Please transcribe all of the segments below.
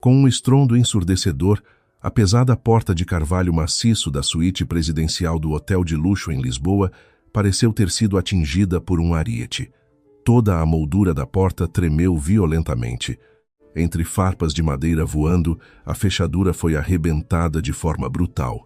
Com um estrondo ensurdecedor, a pesada porta de carvalho maciço da suíte presidencial do hotel de luxo em Lisboa pareceu ter sido atingida por um ariete. Toda a moldura da porta tremeu violentamente. Entre farpas de madeira voando, a fechadura foi arrebentada de forma brutal.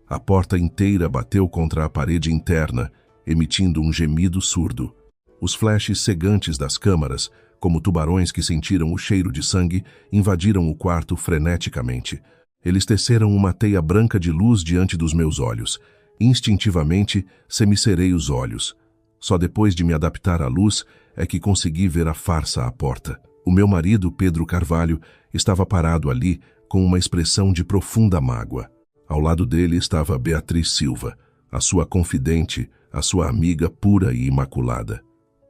A porta inteira bateu contra a parede interna, emitindo um gemido surdo. Os flashes cegantes das câmaras, como tubarões que sentiram o cheiro de sangue, invadiram o quarto freneticamente. Eles teceram uma teia branca de luz diante dos meus olhos. Instintivamente, semicerrei os olhos. Só depois de me adaptar à luz é que consegui ver a farsa à porta. O meu marido, Pedro Carvalho, estava parado ali com uma expressão de profunda mágoa. Ao lado dele estava Beatriz Silva, a sua confidente, a sua amiga pura e imaculada.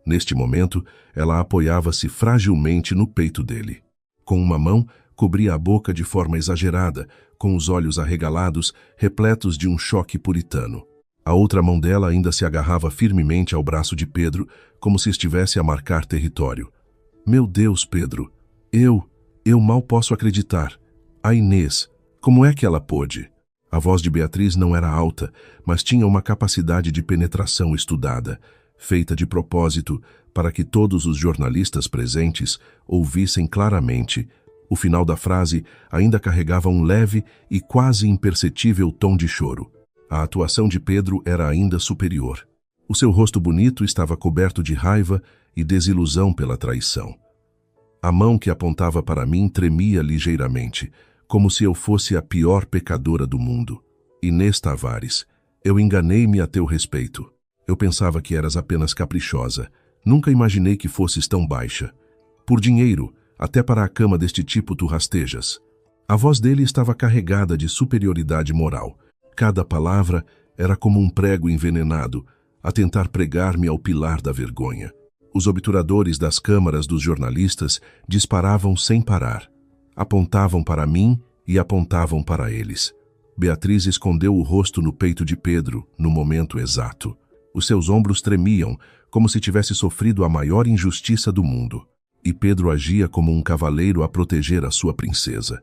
Neste momento, ela apoiava-se fragilmente no peito dele. Com uma mão, cobria a boca de forma exagerada, com os olhos arregalados, repletos de um choque puritano. A outra mão dela ainda se agarrava firmemente ao braço de Pedro, como se estivesse a marcar território. Meu Deus, Pedro! Eu mal posso acreditar. A Inês, como é que ela pôde? A voz de Beatriz não era alta, mas tinha uma capacidade de penetração estudada, feita de propósito para que todos os jornalistas presentes ouvissem claramente. O final da frase ainda carregava um leve e quase imperceptível tom de choro. A atuação de Pedro era ainda superior. O seu rosto bonito estava coberto de raiva e desilusão pela traição. A mão que apontava para mim tremia ligeiramente, como se eu fosse a pior pecadora do mundo. Inês Tavares, eu enganei-me a teu respeito. Eu pensava que eras apenas caprichosa. Nunca imaginei que fosses tão baixa. Por dinheiro, até para a cama deste tipo tu rastejas. A voz dele estava carregada de superioridade moral. Cada palavra era como um prego envenenado, a tentar pregar-me ao pilar da vergonha. Os obturadores das câmaras dos jornalistas disparavam sem parar. Apontavam para mim e apontavam para eles. Beatriz escondeu o rosto no peito de Pedro, no momento exato. Os seus ombros tremiam, como se tivesse sofrido a maior injustiça do mundo. E Pedro agia como um cavaleiro a proteger a sua princesa.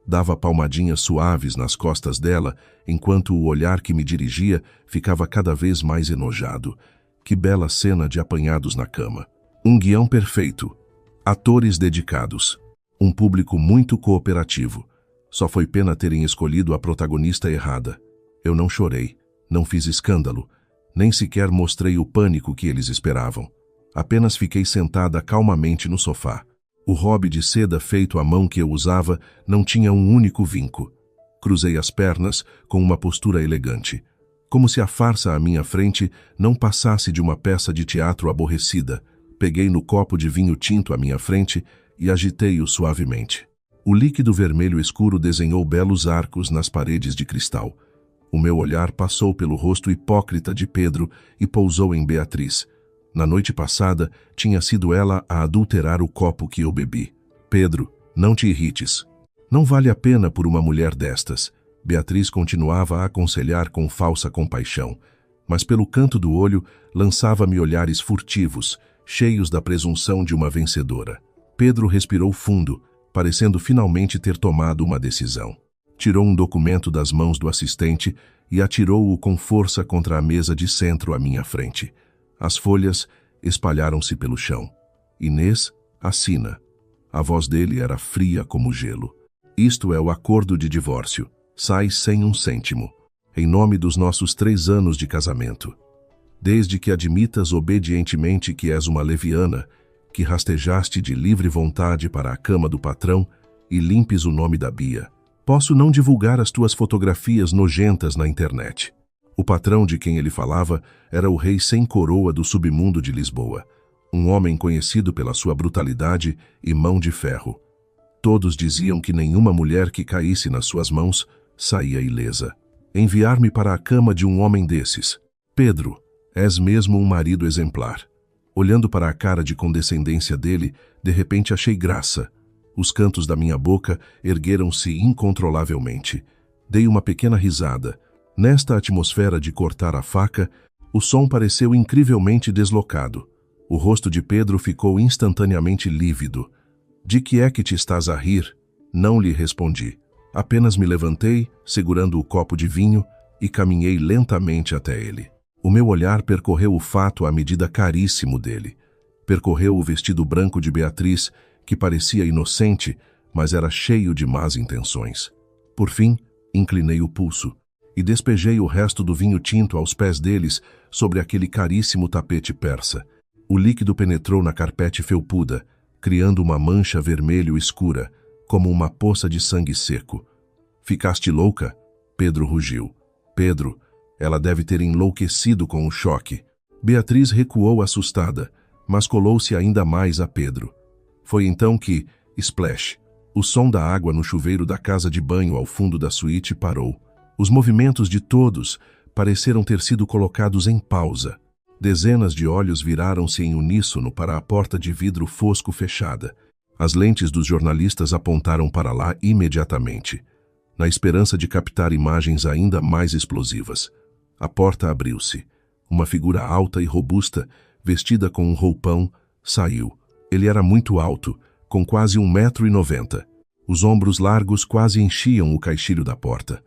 Dava palmadinhas suaves nas costas dela, enquanto o olhar que me dirigia ficava cada vez mais enojado. Que bela cena de apanhados na cama. Um guião perfeito. Atores dedicados. Um público muito cooperativo. Só foi pena terem escolhido a protagonista errada. Eu não chorei, não fiz escândalo, nem sequer mostrei o pânico que eles esperavam. Apenas fiquei sentada calmamente no sofá. O hobby de seda feito à mão que eu usava não tinha um único vinco. Cruzei as pernas com uma postura elegante, como se a farsa à minha frente não passasse de uma peça de teatro aborrecida. Peguei no copo de vinho tinto à minha frente e agitei-o suavemente. O líquido vermelho escuro desenhou belos arcos nas paredes de cristal. O meu olhar passou pelo rosto hipócrita de Pedro e pousou em Beatriz. Na noite passada, tinha sido ela a adulterar o copo que eu bebi. Pedro, não te irrites. Não vale a pena por uma mulher destas. Beatriz continuava a aconselhar com falsa compaixão, mas pelo canto do olho lançava-me olhares furtivos, cheios da presunção de uma vencedora. Pedro respirou fundo, parecendo finalmente ter tomado uma decisão. Tirou um documento das mãos do assistente e atirou-o com força contra a mesa de centro à minha frente. As folhas espalharam-se pelo chão. Inês, assina. A voz dele era fria como gelo. Isto é o acordo de divórcio. Sai sem um cêntimo. Em nome dos nossos 3 anos de casamento. Desde que admitas obedientemente que és uma leviana, que rastejaste de livre vontade para a cama do patrão e limpes o nome da Bia. Posso não divulgar as tuas fotografias nojentas na internet. O patrão de quem ele falava era o rei sem coroa do submundo de Lisboa, um homem conhecido pela sua brutalidade e mão de ferro. Todos diziam que nenhuma mulher que caísse nas suas mãos saía ilesa. Enviar-me para a cama de um homem desses. Pedro, és mesmo um marido exemplar. Olhando para a cara de condescendência dele, de repente achei graça. Os cantos da minha boca ergueram-se incontrolavelmente. Dei uma pequena risada. Nesta atmosfera de cortar a faca, o som pareceu incrivelmente deslocado. O rosto de Pedro ficou instantaneamente lívido. De que é que te estás a rir? Não lhe respondi. Apenas me levantei, segurando o copo de vinho, e caminhei lentamente até ele. O meu olhar percorreu o fato à medida caríssimo dele. Percorreu o vestido branco de Beatriz, que parecia inocente, mas era cheio de más intenções. Por fim, inclinei o pulso e despejei o resto do vinho tinto aos pés deles sobre aquele caríssimo tapete persa. O líquido penetrou na carpete felpuda, criando uma mancha vermelho escura, como uma poça de sangue seco. Ficaste louca? Pedro rugiu. Pedro, ela deve ter enlouquecido com o choque. Beatriz recuou assustada, mas colou-se ainda mais a Pedro. Foi então que, splash, o som da água no chuveiro da casa de banho ao fundo da suíte parou. Os movimentos de todos pareceram ter sido colocados em pausa. Dezenas de olhos viraram-se em uníssono para a porta de vidro fosco fechada. As lentes dos jornalistas apontaram para lá imediatamente, na esperança de captar imagens ainda mais explosivas. A porta abriu-se. Uma figura alta e robusta, vestida com um roupão, saiu. Ele era muito alto, com quase 1,90 m. Os ombros largos quase enchiam o caixilho da porta.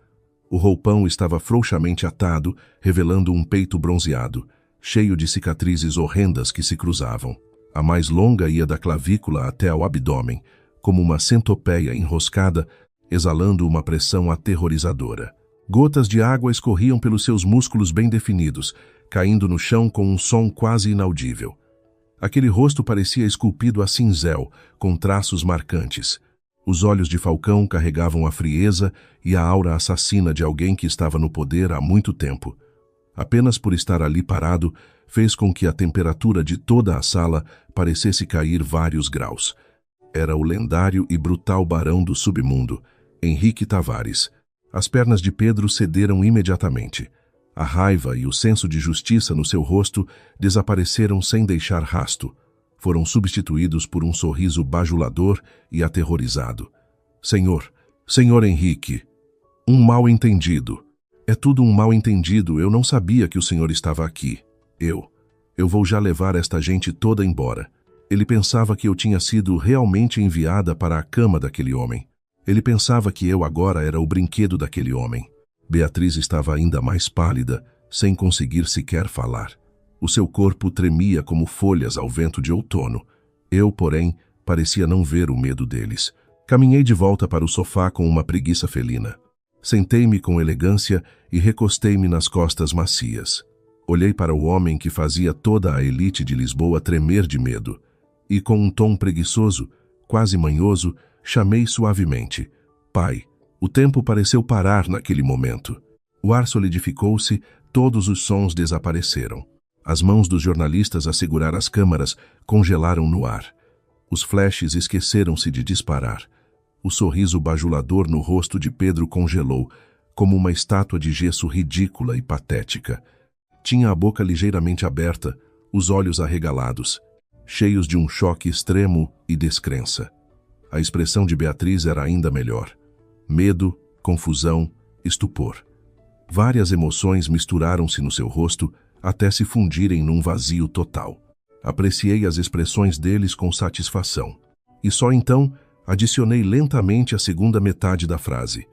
O roupão estava frouxamente atado, revelando um peito bronzeado, cheio de cicatrizes horrendas que se cruzavam. A mais longa ia da clavícula até ao abdômen, como uma centopeia enroscada, exalando uma pressão aterrorizadora. Gotas de água escorriam pelos seus músculos bem definidos, caindo no chão com um som quase inaudível. Aquele rosto parecia esculpido a cinzel, com traços marcantes. Os olhos de Falcão carregavam a frieza e a aura assassina de alguém que estava no poder há muito tempo. Apenas por estar ali parado, fez com que a temperatura de toda a sala parecesse cair vários graus. Era o lendário e brutal barão do submundo, Henrique Tavares. As pernas de Pedro cederam imediatamente. A raiva e o senso de justiça no seu rosto desapareceram sem deixar rasto. Foram substituídos por um sorriso bajulador e aterrorizado. Senhor Henrique, um mal-entendido. É tudo um mal-entendido, eu não sabia que o senhor estava aqui. Eu vou já levar esta gente toda embora. Ele pensava que eu tinha sido realmente enviada para a cama daquele homem. Ele pensava que eu agora era o brinquedo daquele homem. Beatriz estava ainda mais pálida, sem conseguir sequer falar. O seu corpo tremia como folhas ao vento de outono. Eu, porém, parecia não ver o medo deles. Caminhei de volta para o sofá com uma preguiça felina. Sentei-me com elegância e recostei-me nas costas macias. Olhei para o homem que fazia toda a elite de Lisboa tremer de medo, e com um tom preguiçoso, quase manhoso, chamei suavemente: Pai. O tempo pareceu parar naquele momento. O ar solidificou-se, todos os sons desapareceram. As mãos dos jornalistas a segurar as câmaras congelaram no ar. Os flashes esqueceram-se de disparar. O sorriso bajulador no rosto de Pedro congelou, como uma estátua de gesso ridícula e patética. Tinha a boca ligeiramente aberta, os olhos arregalados, cheios de um choque extremo e descrença. A expressão de Beatriz era ainda melhor. Medo, confusão, estupor. Várias emoções misturaram-se no seu rosto até se fundirem num vazio total. Apreciei as expressões deles com satisfação. E só então adicionei lentamente a segunda metade da frase.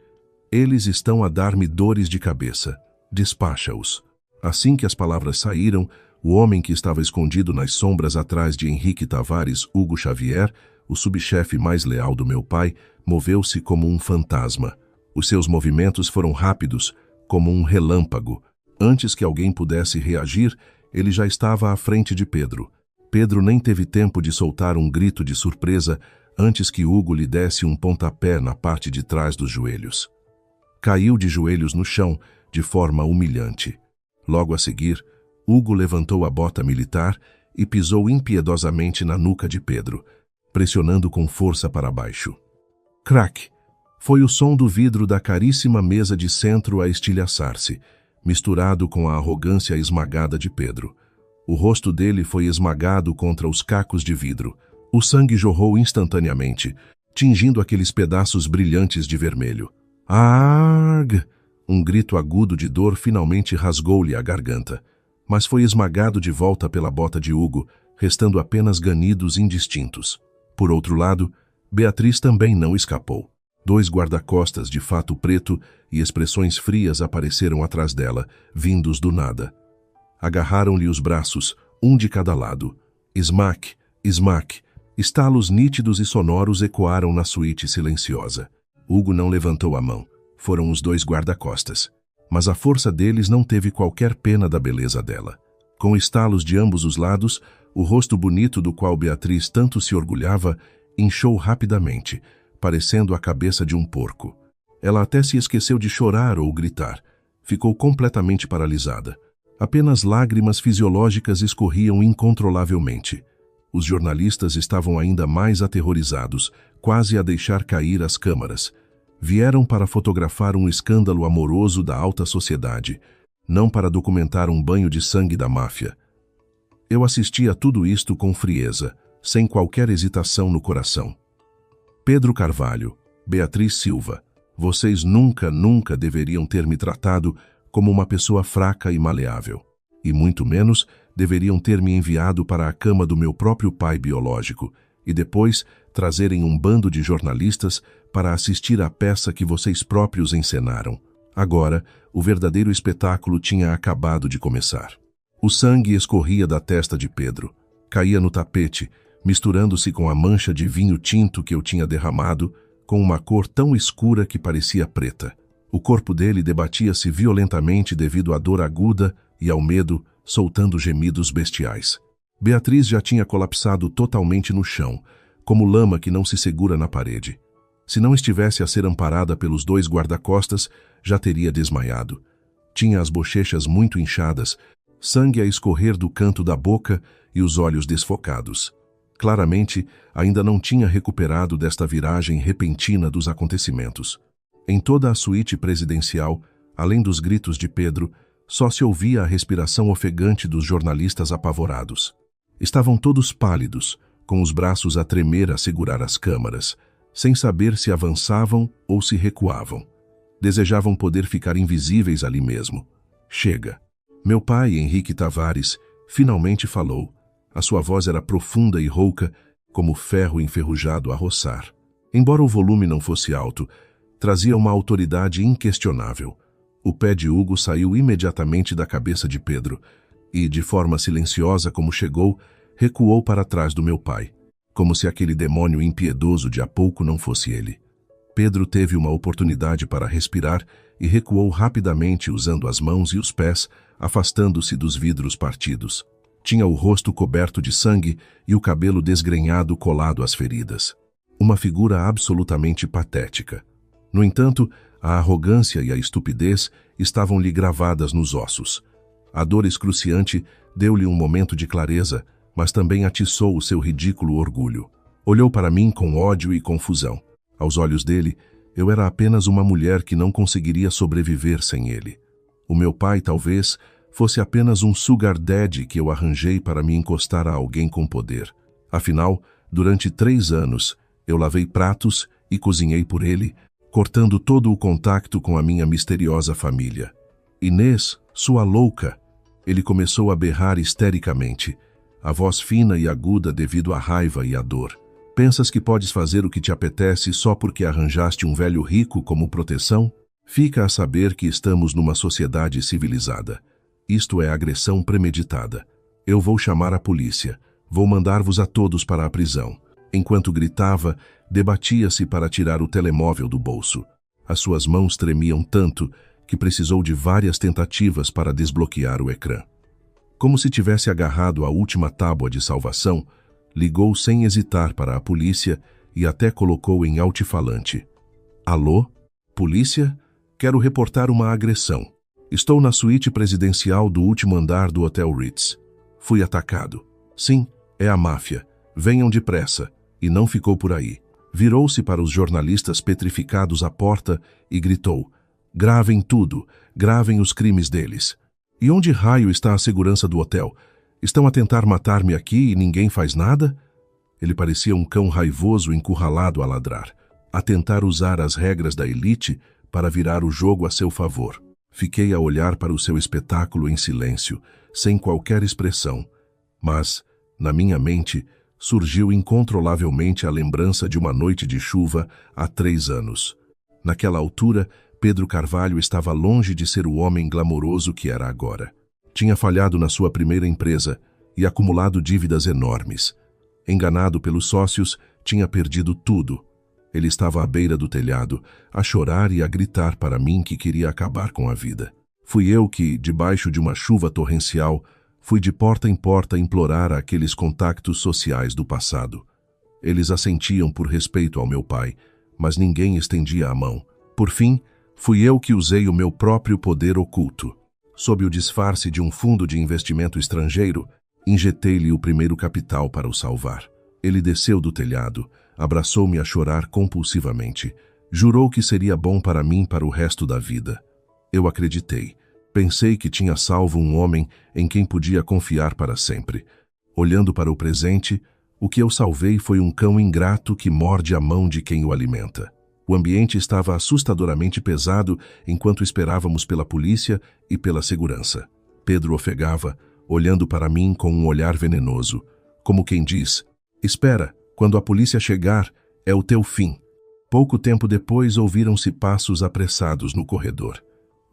Eles estão a dar-me dores de cabeça. Despacha-os. Assim que as palavras saíram, o homem que estava escondido nas sombras atrás de Henrique Tavares, Hugo Xavier, o subchefe mais leal do meu pai, moveu-se como um fantasma. Os seus movimentos foram rápidos, como um relâmpago. Antes que alguém pudesse reagir, ele já estava à frente de Pedro. Pedro nem teve tempo de soltar um grito de surpresa antes que Hugo lhe desse um pontapé na parte de trás dos joelhos. Caiu de joelhos no chão, de forma humilhante. Logo a seguir, Hugo levantou a bota militar e pisou impiedosamente na nuca de Pedro, pressionando com força para baixo. Crack! Foi o som do vidro da caríssima mesa de centro a estilhaçar-se, misturado com a arrogância esmagada de Pedro. O rosto dele foi esmagado contra os cacos de vidro. O sangue jorrou instantaneamente, tingindo aqueles pedaços brilhantes de vermelho. Arg! Um grito agudo de dor finalmente rasgou-lhe a garganta, mas foi esmagado de volta pela bota de Hugo, restando apenas ganidos indistintos. Por outro lado, Beatriz também não escapou. 2 guarda-costas de fato preto e expressões frias apareceram atrás dela, vindos do nada. Agarraram-lhe os braços, um de cada lado. Smack, smack. Estalos nítidos e sonoros ecoaram na suíte silenciosa. Hugo não levantou a mão. Foram os 2 guarda-costas. Mas a força deles não teve qualquer pena da beleza dela. Com estalos de ambos os lados, o rosto bonito do qual Beatriz tanto se orgulhava inchou rapidamente, parecendo a cabeça de um porco. Ela até se esqueceu de chorar ou gritar. Ficou completamente paralisada. Apenas lágrimas fisiológicas escorriam incontrolavelmente. Os jornalistas estavam ainda mais aterrorizados, quase a deixar cair as câmaras. Vieram para fotografar um escândalo amoroso da alta sociedade, não para documentar um banho de sangue da máfia. Eu assisti a tudo isto com frieza, sem qualquer hesitação no coração. Pedro Carvalho, Beatriz Silva, vocês nunca deveriam ter me tratado como uma pessoa fraca e maleável. E muito menos deveriam ter me enviado para a cama do meu próprio pai biológico e depois trazerem um bando de jornalistas para assistir à peça que vocês próprios encenaram. Agora, o verdadeiro espetáculo tinha acabado de começar. O sangue escorria da testa de Pedro, caía no tapete, misturando-se com a mancha de vinho tinto que eu tinha derramado, com uma cor tão escura que parecia preta. O corpo dele debatia-se violentamente devido à dor aguda e ao medo, soltando gemidos bestiais. Beatriz já tinha colapsado totalmente no chão, como lama que não se segura na parede. Se não estivesse a ser amparada pelos 2 guarda-costas, já teria desmaiado. Tinha as bochechas muito inchadas, sangue a escorrer do canto da boca e os olhos desfocados. Claramente, ainda não tinha recuperado desta viragem repentina dos acontecimentos. Em toda a suíte presidencial, além dos gritos de Pedro, só se ouvia a respiração ofegante dos jornalistas apavorados. Estavam todos pálidos, com os braços a tremer a segurar as câmaras, sem saber se avançavam ou se recuavam. Desejavam poder ficar invisíveis ali mesmo. Chega. Meu pai, Henrique Tavares, finalmente falou. A sua voz era profunda e rouca, como ferro enferrujado a roçar. Embora o volume não fosse alto, trazia uma autoridade inquestionável. O pé de Hugo saiu imediatamente da cabeça de Pedro e, de forma silenciosa como chegou, recuou para trás do meu pai, como se aquele demônio impiedoso de há pouco não fosse ele. Pedro teve uma oportunidade para respirar e recuou rapidamente usando as mãos e os pés, afastando-se dos vidros partidos. Tinha o rosto coberto de sangue e o cabelo desgrenhado colado às feridas. Uma figura absolutamente patética. No entanto, a arrogância e a estupidez estavam-lhe gravadas nos ossos. A dor excruciante deu-lhe um momento de clareza, mas também atiçou o seu ridículo orgulho. Olhou para mim com ódio e confusão. Aos olhos dele, eu era apenas uma mulher que não conseguiria sobreviver sem ele. O meu pai, talvez, fosse apenas um sugar daddy que eu arranjei para me encostar a alguém com poder. Afinal, durante 3 anos, eu lavei pratos e cozinhei por ele, cortando todo o contato com a minha misteriosa família. Inês, sua louca! Ele começou a berrar histericamente, a voz fina e aguda devido à raiva e à dor. Pensas que podes fazer o que te apetece só porque arranjaste um velho rico como proteção? Fica a saber que estamos numa sociedade civilizada. Isto é agressão premeditada. Eu vou chamar a polícia. Vou mandar-vos a todos para a prisão. Enquanto gritava, debatia-se para tirar o telemóvel do bolso. As suas mãos tremiam tanto que precisou de várias tentativas para desbloquear o ecrã. Como se tivesse agarrado a última tábua de salvação, ligou sem hesitar para a polícia e até colocou em altifalante. Alô? Polícia? Quero reportar uma agressão. Estou na suíte presidencial do último andar do Hotel Ritz. Fui atacado. Sim, é a máfia. Venham depressa. E não ficou por aí. Virou-se para os jornalistas petrificados à porta e gritou: gravem tudo, gravem os crimes deles. E onde raio está a segurança do hotel? Estão a tentar matar-me aqui e ninguém faz nada? Ele parecia um cão raivoso encurralado a ladrar, a tentar usar as regras da elite para virar o jogo a seu favor. Fiquei a olhar para o seu espetáculo em silêncio, sem qualquer expressão. Mas, na minha mente, surgiu incontrolavelmente a lembrança de uma noite de chuva há 3 anos. Naquela altura, Pedro Carvalho estava longe de ser o homem glamouroso que era agora. Tinha falhado na sua primeira empresa e acumulado dívidas enormes. Enganado pelos sócios, tinha perdido tudo. Ele estava à beira do telhado, a chorar e a gritar para mim que queria acabar com a vida. Fui eu que, debaixo de uma chuva torrencial, fui de porta em porta implorar aqueles contactos sociais do passado. Eles assentiam por respeito ao meu pai, mas ninguém estendia a mão. Por fim, fui eu que usei o meu próprio poder oculto. Sob o disfarce de um fundo de investimento estrangeiro, injetei-lhe o primeiro capital para o salvar. Ele desceu do telhado, abraçou-me a chorar compulsivamente. Jurou que seria bom para mim para o resto da vida. Eu acreditei. Pensei que tinha salvo um homem em quem podia confiar para sempre. Olhando para o presente, o que eu salvei foi um cão ingrato que morde a mão de quem o alimenta. O ambiente estava assustadoramente pesado enquanto esperávamos pela polícia e pela segurança. Pedro ofegava, olhando para mim com um olhar venenoso, como quem diz: "Espera, quando a polícia chegar, é o teu fim." Pouco tempo depois ouviram-se passos apressados no corredor.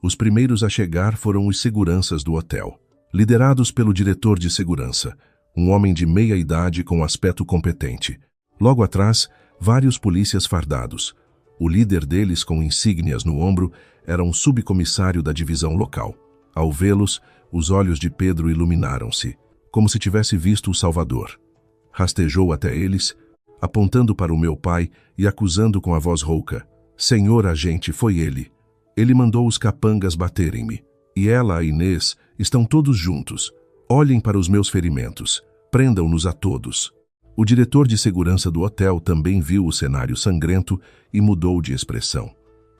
Os primeiros a chegar foram os seguranças do hotel, liderados pelo diretor de segurança, um homem de meia idade com aspecto competente. Logo atrás, vários polícias fardados. O líder deles, com insígnias no ombro, era um subcomissário da divisão local. Ao vê-los, os olhos de Pedro iluminaram-se, como se tivesse visto o Salvador. Rastejou até eles, apontando para o meu pai e acusando com a voz rouca: "Senhor agente, foi ele. Ele mandou os capangas baterem-me. E ela, a Inês, estão todos juntos. Olhem para os meus ferimentos. Prendam-nos a todos." O diretor de segurança do hotel também viu o cenário sangrento e mudou de expressão.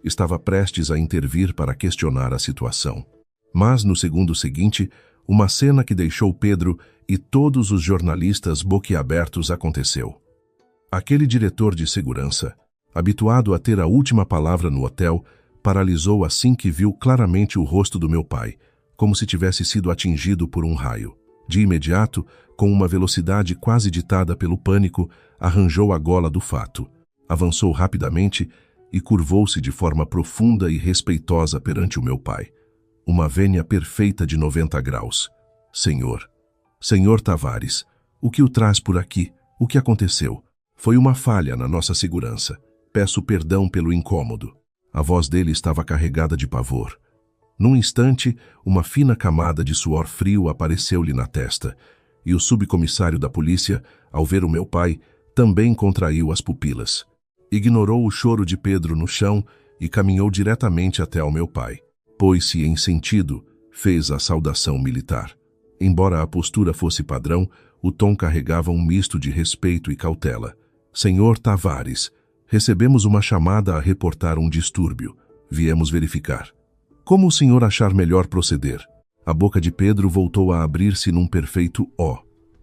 Estava prestes a intervir para questionar a situação. Mas, no segundo seguinte, uma cena que deixou Pedro e todos os jornalistas boquiabertos aconteceu. Aquele diretor de segurança, habituado a ter a última palavra no hotel, paralisou assim que viu claramente o rosto do meu pai, como se tivesse sido atingido por um raio. De imediato, com uma velocidade quase ditada pelo pânico, arranjou a gola do fato, avançou rapidamente e curvou-se de forma profunda e respeitosa perante o meu pai. Uma vênia perfeita de 90 graus. Senhor Tavares, o que o traz por aqui? O que aconteceu? Foi uma falha na nossa segurança. Peço perdão pelo incômodo." A voz dele estava carregada de pavor. Num instante, uma fina camada de suor frio apareceu-lhe na testa, e o subcomissário da polícia, ao ver o meu pai, também contraiu as pupilas. Ignorou o choro de Pedro no chão e caminhou diretamente até ao meu pai. Pôs-se em sentido, fez a saudação militar. Embora a postura fosse padrão, o tom carregava um misto de respeito e cautela. "Senhor Tavares, recebemos uma chamada a reportar um distúrbio. Viemos verificar. Como o senhor achar melhor proceder?" A boca de Pedro voltou a abrir-se num perfeito ó.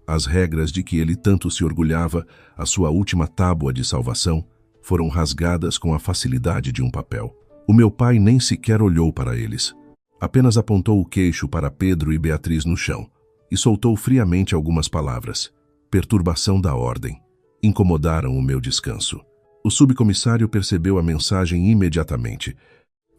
As regras de que ele tanto se orgulhava, a sua última tábua de salvação, foram rasgadas com a facilidade de um papel. O meu pai nem sequer olhou para eles. Apenas apontou o queixo para Pedro e Beatriz no chão e soltou friamente algumas palavras. Perturbação da ordem. Incomodaram o meu descanso. O subcomissário percebeu a mensagem imediatamente.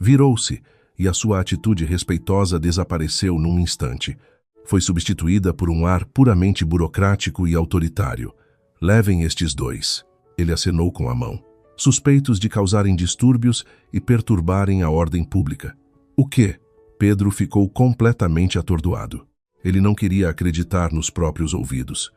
Virou-se e a sua atitude respeitosa desapareceu num instante. Foi substituída por um ar puramente burocrático e autoritário. "Levem estes dois." Ele acenou com a mão. "Suspeitos de causarem distúrbios e perturbarem a ordem pública." "O quê?" Pedro ficou completamente atordoado. Ele não queria acreditar nos próprios ouvidos.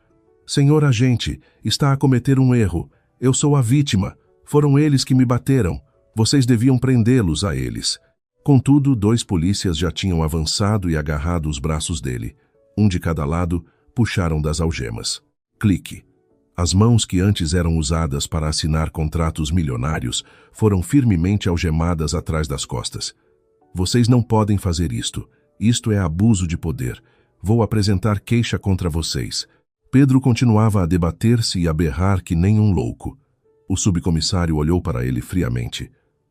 "Senhor agente, está a cometer um erro. Eu sou a vítima. Foram eles que me bateram. Vocês deviam prendê-los a eles." Contudo, 2 polícias já tinham avançado e agarrado os braços dele. Um de cada lado, puxaram das algemas. Clique. As mãos que antes eram usadas para assinar contratos milionários foram firmemente algemadas atrás das costas. "Vocês não podem fazer isto. Isto é abuso de poder. Vou apresentar queixa contra vocês." Pedro continuava a debater-se e a berrar que nem um louco. O subcomissário olhou para ele friamente.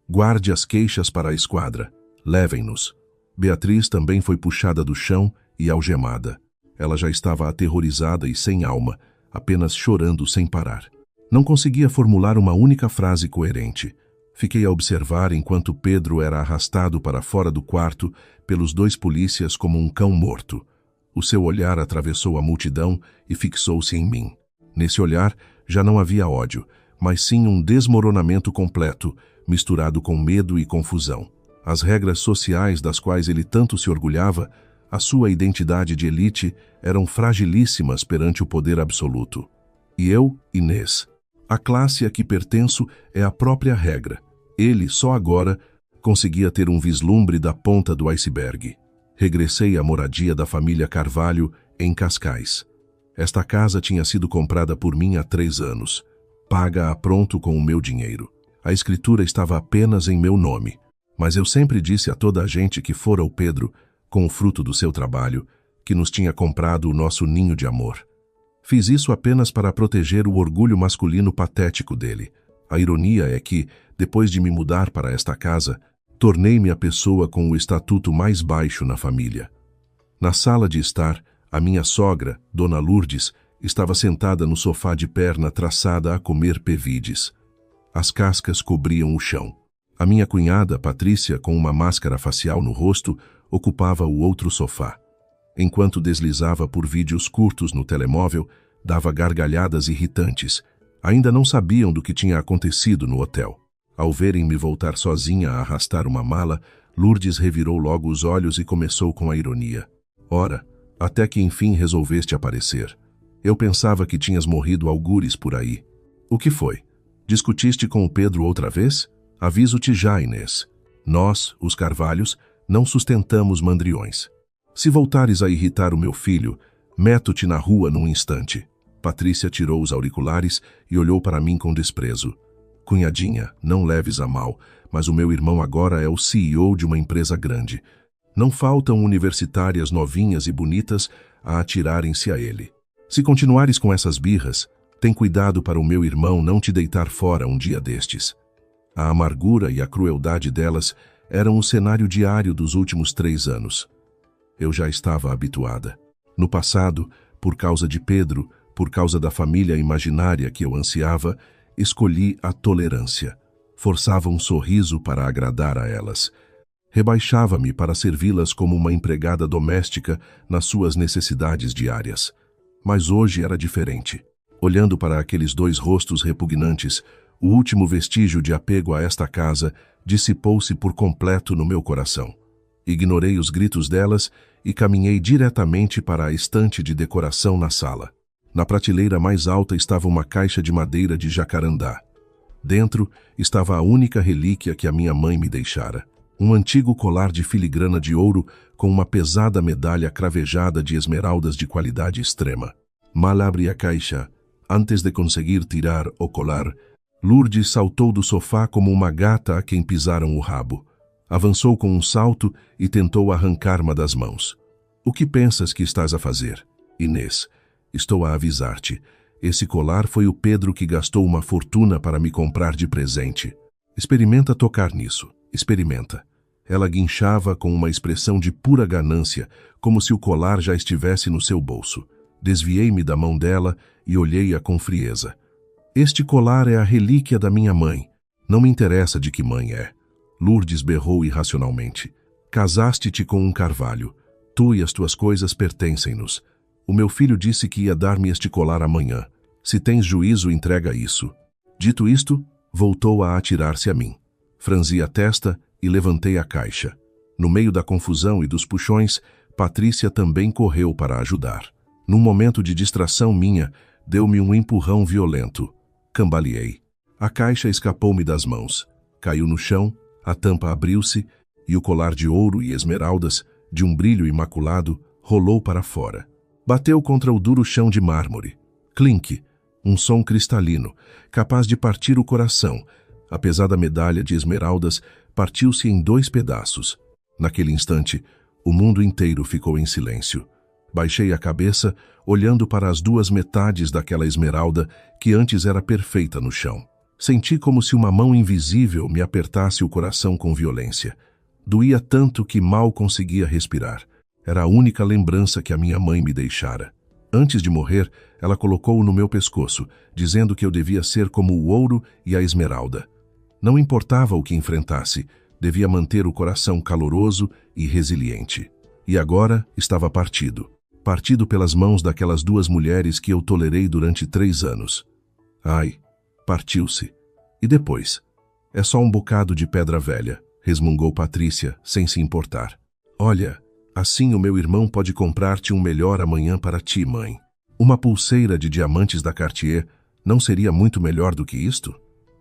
"Guarde as queixas para a esquadra. Levem-nos." Beatriz também foi puxada do chão e algemada. Ela já estava aterrorizada e sem alma, apenas chorando sem parar. Não conseguia formular uma única frase coerente. Fiquei a observar enquanto Pedro era arrastado para fora do quarto pelos 2 polícias como um cão morto. O seu olhar atravessou a multidão e fixou-se em mim. Nesse olhar já não havia ódio, mas sim um desmoronamento completo, misturado com medo e confusão. As regras sociais das quais ele tanto se orgulhava, a sua identidade de elite, eram fragilíssimas perante o poder absoluto. E eu, Inês, a classe a que pertenço é a própria regra. Ele, só agora, conseguia ter um vislumbre da ponta do iceberg. Regressei à moradia da família Carvalho, em Cascais. Esta casa tinha sido comprada por mim há 3 anos, paga a pronto com o meu dinheiro. A escritura estava apenas em meu nome, mas eu sempre disse a toda a gente que fora o Pedro, com o fruto do seu trabalho, que nos tinha comprado o nosso ninho de amor. Fiz isso apenas para proteger o orgulho masculino patético dele. A ironia é que, depois de me mudar para esta casa, tornei-me a pessoa com o estatuto mais baixo na família. Na sala de estar, a minha sogra, Dona Lourdes, estava sentada no sofá de perna traçada a comer pevides. As cascas cobriam o chão. A minha cunhada, Patrícia, com uma máscara facial no rosto, ocupava o outro sofá. Enquanto deslizava por vídeos curtos no telemóvel, dava gargalhadas irritantes. Ainda não sabiam do que tinha acontecido no hotel. Ao verem-me voltar sozinha a arrastar uma mala, Lourdes revirou logo os olhos e começou com a ironia. Ora, até que enfim resolveste aparecer. Eu pensava que tinhas morrido algures por aí. O que foi? Discutiste com o Pedro outra vez? Aviso-te já, Inês. Nós, os Carvalhos, não sustentamos mandriões. Se voltares a irritar o meu filho, meto-te na rua num instante. Patrícia tirou os auriculares e olhou para mim com desprezo. Cunhadinha, não leves a mal, mas o meu irmão agora é o CEO de uma empresa grande. Não faltam universitárias novinhas e bonitas a atirarem-se a ele. Se continuares com essas birras, tem cuidado para o meu irmão não te deitar fora um dia destes. A amargura e a crueldade delas eram o cenário diário dos últimos 3 anos. Eu já estava habituada. No passado, por causa de Pedro, por causa da família imaginária que eu ansiava, escolhi a tolerância. Forçava um sorriso para agradar a elas. Rebaixava-me para servi-las como uma empregada doméstica nas suas necessidades diárias. Mas hoje era diferente. Olhando para aqueles 2 rostos repugnantes, o último vestígio de apego a esta casa dissipou-se por completo no meu coração. Ignorei os gritos delas e caminhei diretamente para a estante de decoração na sala. Na prateleira mais alta estava uma caixa de madeira de jacarandá. Dentro estava a única relíquia que a minha mãe me deixara. Um antigo colar de filigrana de ouro com uma pesada medalha cravejada de esmeraldas de qualidade extrema. Mal abri a caixa. Antes de conseguir tirar o colar, Lourdes saltou do sofá como uma gata a quem pisaram o rabo. Avançou com um salto e tentou arrancar-me das mãos. O que pensas que estás a fazer? Inês, estou a avisar-te. Esse colar foi o Pedro que gastou uma fortuna para me comprar de presente. Experimenta tocar nisso. Experimenta. Ela guinchava com uma expressão de pura ganância, como se o colar já estivesse no seu bolso. Desviei-me da mão dela e olhei-a com frieza. Este colar é a relíquia da minha mãe. Não me interessa de que mãe é. Lourdes berrou irracionalmente. Casaste-te com um Carvalho. Tu e as tuas coisas pertencem-nos. O meu filho disse que ia dar-me este colar amanhã. Se tens juízo, entrega isso. Dito isto, voltou a atirar-se a mim. Franzi a testa e levantei a caixa. No meio da confusão e dos puxões, Patrícia também correu para ajudar. Num momento de distração minha, deu-me um empurrão violento. Cambaleei. A caixa escapou-me das mãos. Caiu no chão, a tampa abriu-se e o colar de ouro e esmeraldas, de um brilho imaculado, rolou para fora. Bateu contra o duro chão de mármore. Clink, um som cristalino, capaz de partir o coração. A pesada medalha de esmeraldas partiu-se em 2 pedaços. Naquele instante, o mundo inteiro ficou em silêncio. Baixei a cabeça, olhando para as 2 metades daquela esmeralda que antes era perfeita no chão. Senti como se uma mão invisível me apertasse o coração com violência. Doía tanto que mal conseguia respirar. Era a única lembrança que a minha mãe me deixara. Antes de morrer, ela colocou-o no meu pescoço, dizendo que eu devia ser como o ouro e a esmeralda. Não importava o que enfrentasse, devia manter o coração caloroso e resiliente. E agora estava partido. Partido pelas mãos daquelas duas mulheres que eu tolerei durante 3 anos. Ai, partiu-se. E depois? É só um bocado de pedra velha, resmungou Patrícia, sem se importar. Olha, assim o meu irmão pode comprar-te um melhor amanhã para ti, mãe. Uma pulseira de diamantes da Cartier não seria muito melhor do que isto?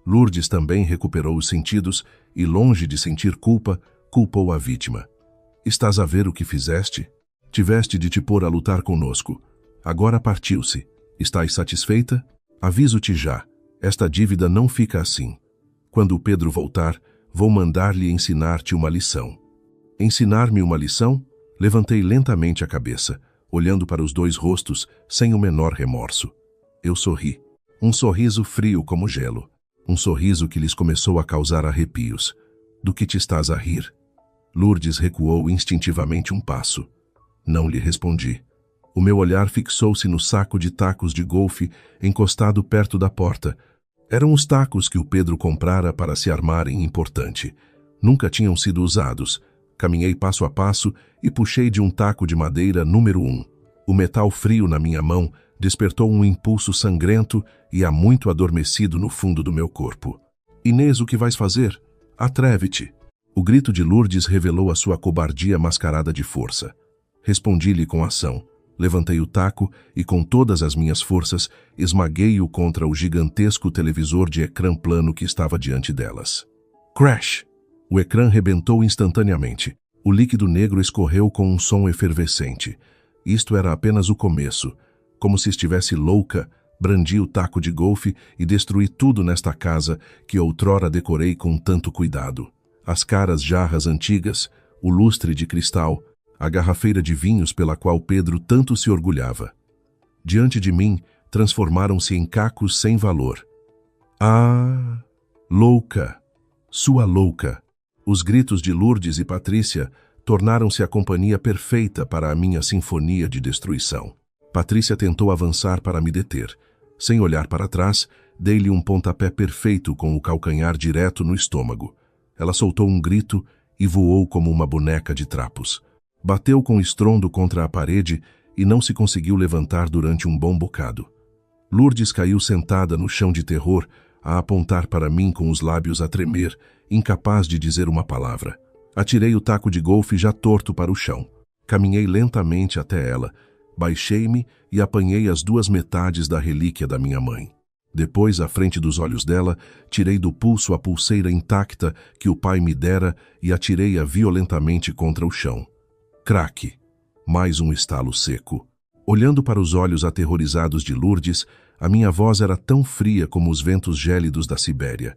Lourdes também recuperou os sentidos e, longe de sentir culpa, culpou a vítima. Estás a ver o que fizeste? Tiveste de te pôr a lutar conosco. Agora partiu-se. Estás satisfeita? Aviso-te já, esta dívida não fica assim. Quando o Pedro voltar, vou mandar-lhe ensinar-te uma lição. Ensinar-me uma lição? Levantei lentamente a cabeça, olhando para os 2 rostos sem o menor remorso. Eu sorri. Um sorriso frio como gelo. Um sorriso que lhes começou a causar arrepios. Do que te estás a rir? Lourdes recuou instintivamente um passo. Não lhe respondi. O meu olhar fixou-se no saco de tacos de golfe encostado perto da porta. Eram os tacos que o Pedro comprara para se armar em importante. Nunca tinham sido usados. Caminhei passo a passo e puxei de um taco de madeira número 1. O metal frio na minha mão despertou um impulso sangrento e há muito adormecido no fundo do meu corpo. Inês, o que vais fazer? Atreve-te! O grito de Lourdes revelou a sua cobardia mascarada de força. Respondi-lhe com ação. Levantei o taco e, com todas as minhas forças, esmaguei-o contra o gigantesco televisor de ecrã plano que estava diante delas. Crash! O ecrã rebentou instantaneamente. O líquido negro escorreu com um som efervescente. Isto era apenas o começo. Como se estivesse louca, brandi o taco de golfe e destruí tudo nesta casa que outrora decorei com tanto cuidado. As caras jarras antigas, o lustre de cristal, a garrafeira de vinhos pela qual Pedro tanto se orgulhava. Diante de mim, transformaram-se em cacos sem valor. Ah, louca! Sua louca! Os gritos de Lourdes e Patrícia tornaram-se a companhia perfeita para a minha sinfonia de destruição. Patrícia tentou avançar para me deter. Sem olhar para trás, dei-lhe um pontapé perfeito com o calcanhar direto no estômago. Ela soltou um grito e voou como uma boneca de trapos. Bateu com estrondo contra a parede e não se conseguiu levantar durante um bom bocado. Lourdes caiu sentada no chão de terror, a apontar para mim com os lábios a tremer, incapaz de dizer uma palavra. Atirei o taco de golfe já torto para o chão. Caminhei lentamente até ela, baixei-me e apanhei as 2 metades da relíquia da minha mãe. Depois, à frente dos olhos dela, tirei do pulso a pulseira intacta que o pai me dera e atirei-a violentamente contra o chão. Craque! Mais um estalo seco. Olhando para os olhos aterrorizados de Lourdes, a minha voz era tão fria como os ventos gélidos da Sibéria.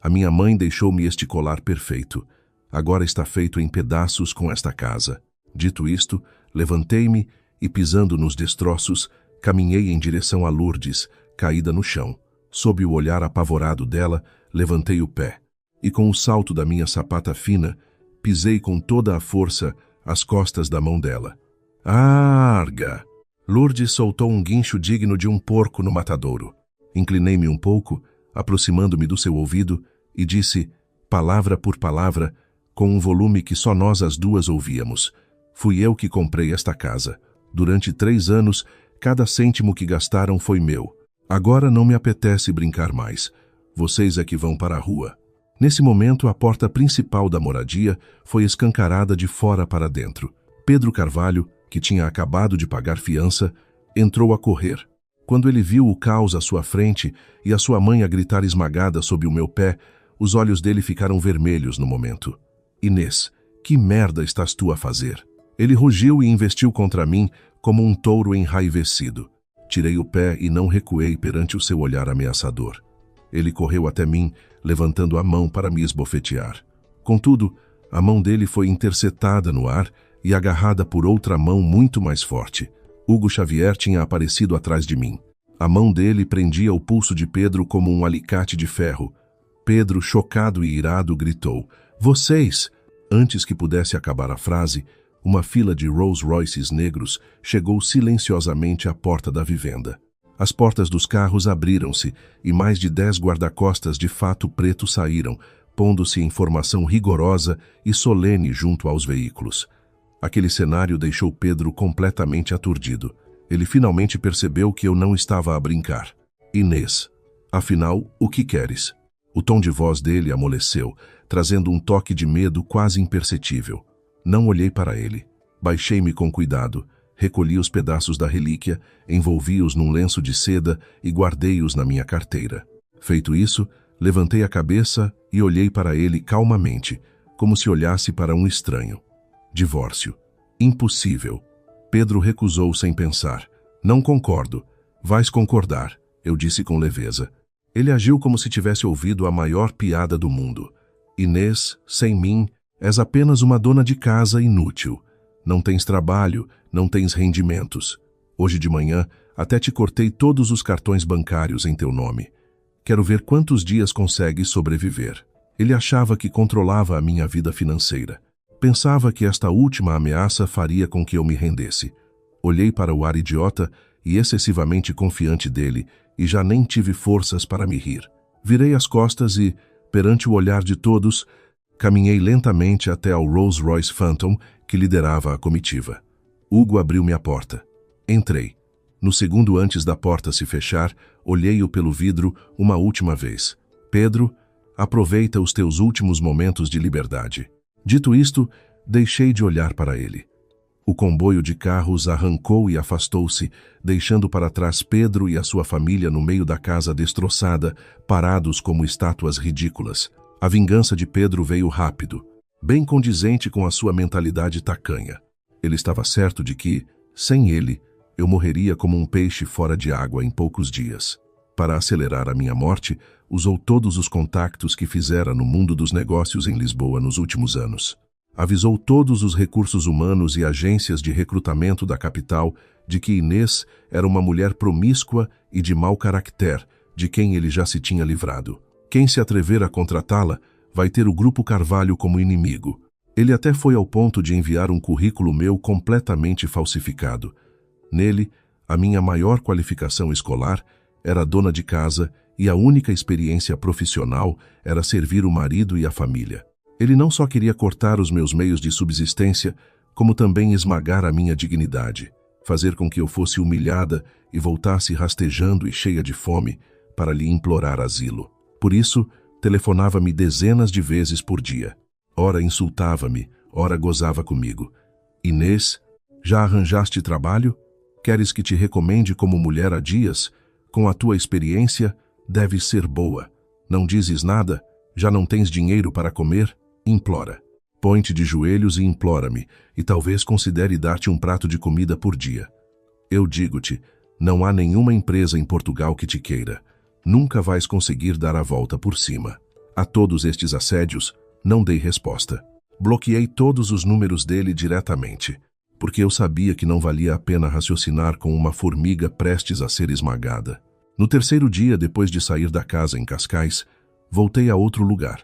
A minha mãe deixou-me este colar perfeito. Agora está feito em pedaços com esta casa. Dito isto, levantei-me e, pisando nos destroços, caminhei em direção a Lourdes, caída no chão. Sob o olhar apavorado dela, levantei o pé. E com o salto da minha sapata fina, pisei com toda a força as costas da mão dela. Arga! Lourdes soltou um guincho digno de um porco no matadouro. Inclinei-me um pouco, aproximando-me do seu ouvido, e disse, palavra por palavra, com um volume que só nós as 2 ouvíamos. Fui eu que comprei esta casa. Durante 3 anos, cada cêntimo que gastaram foi meu. Agora não me apetece brincar mais. Vocês é que vão para a rua. Nesse momento, a porta principal da moradia foi escancarada de fora para dentro. Pedro Carvalho, que tinha acabado de pagar fiança, entrou a correr. Quando ele viu o caos à sua frente e a sua mãe a gritar esmagada sob o meu pé, os olhos dele ficaram vermelhos no momento. Inês, que merda estás tu a fazer? Ele rugiu e investiu contra mim como um touro enraivecido. Tirei o pé e não recuei perante o seu olhar ameaçador. Ele correu até mim, levantando a mão para me esbofetear. Contudo, a mão dele foi interceptada no ar e agarrada por outra mão muito mais forte. Hugo Xavier tinha aparecido atrás de mim. A mão dele prendia o pulso de Pedro como um alicate de ferro. Pedro, chocado e irado, gritou, "Vocês!" Antes que pudesse acabar a frase, Uma fila de Rolls Royces negros chegou silenciosamente à porta da vivenda. As portas dos carros abriram-se e mais de 10 guarda-costas de fato preto saíram, pondo-se em formação rigorosa e solene junto aos veículos. Aquele cenário deixou Pedro completamente aturdido. Ele finalmente percebeu que eu não estava a brincar. Inês, afinal, o que queres? O tom de voz dele amoleceu, trazendo um toque de medo quase imperceptível. Não olhei para ele. Baixei-me com cuidado, recolhi os pedaços da relíquia, envolvi-os num lenço de seda e guardei-os na minha carteira. Feito isso, levantei a cabeça e olhei para ele calmamente, como se olhasse para um estranho. Divórcio. Impossível. Pedro recusou sem pensar. Não concordo. Vais concordar, eu disse com leveza. Ele agiu como se tivesse ouvido a maior piada do mundo. Inês, sem mim, és apenas uma dona de casa inútil. Não tens trabalho, não tens rendimentos. Hoje de manhã, até te cortei todos os cartões bancários em teu nome. Quero ver quantos dias consegues sobreviver. Ele achava que controlava a minha vida financeira. Pensava que esta última ameaça faria com que eu me rendesse. Olhei para o ar idiota e excessivamente confiante dele e já nem tive forças para me rir. Virei as costas e, perante o olhar de todos, caminhei lentamente até ao Rolls Royce Phantom que liderava a comitiva. Hugo abriu-me a porta. Entrei. No segundo antes da porta se fechar, olhei-o pelo vidro uma última vez. Pedro, aproveita os teus últimos momentos de liberdade. Dito isto, deixei de olhar para ele. O comboio de carros arrancou e afastou-se, deixando para trás Pedro e a sua família no meio da casa destroçada, parados como estátuas ridículas. A vingança de Pedro veio rápido, bem condizente com a sua mentalidade tacanha. Ele estava certo de que, sem ele, eu morreria como um peixe fora de água em poucos dias. Para acelerar a minha morte, usou todos os contactos que fizera no mundo dos negócios em Lisboa nos últimos anos. Avisou todos os recursos humanos e agências de recrutamento da capital de que Inês era uma mulher promíscua e de mau caractere, de quem ele já se tinha livrado. Quem se atrever a contratá-la vai ter o Grupo Carvalho como inimigo. Ele até foi ao ponto de enviar um currículo meu completamente falsificado. Nele, a minha maior qualificação escolar era dona de casa e a única experiência profissional era servir o marido e a família. Ele não só queria cortar os meus meios de subsistência, como também esmagar a minha dignidade, fazer com que eu fosse humilhada e voltasse rastejando e cheia de fome para lhe implorar asilo. Por isso, telefonava-me dezenas de vezes por dia. Ora insultava-me, ora gozava comigo. Inês, já arranjaste trabalho? Queres que te recomende como mulher há dias? Com a tua experiência, deves ser boa. Não dizes nada? Já não tens dinheiro para comer? Implora. Põe-te de joelhos e implora-me, e talvez considere dar-te um prato de comida por dia. Eu digo-te, não há nenhuma empresa em Portugal que te queira. Nunca vais conseguir dar a volta por cima. A todos estes assédios, não dei resposta. Bloqueei todos os números dele diretamente, porque eu sabia que não valia a pena raciocinar com uma formiga prestes a ser esmagada. No terceiro dia, depois de sair da casa em Cascais, voltei a outro lugar.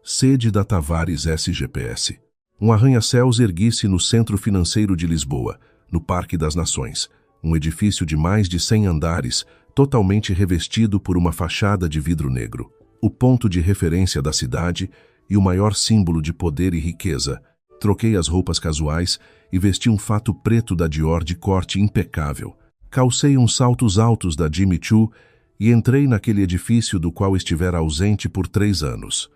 Sede da Tavares SGPS. Um arranha-céus erguia-se no centro financeiro de Lisboa, no Parque das Nações, um edifício de mais de 100 andares, totalmente revestido por uma fachada de vidro negro. O ponto de referência da cidade e o maior símbolo de poder e riqueza. Troquei as roupas casuais e vesti um fato preto da Dior de corte impecável. Calcei uns saltos altos da Jimmy Choo e entrei naquele edifício do qual estivera ausente por 3 anos.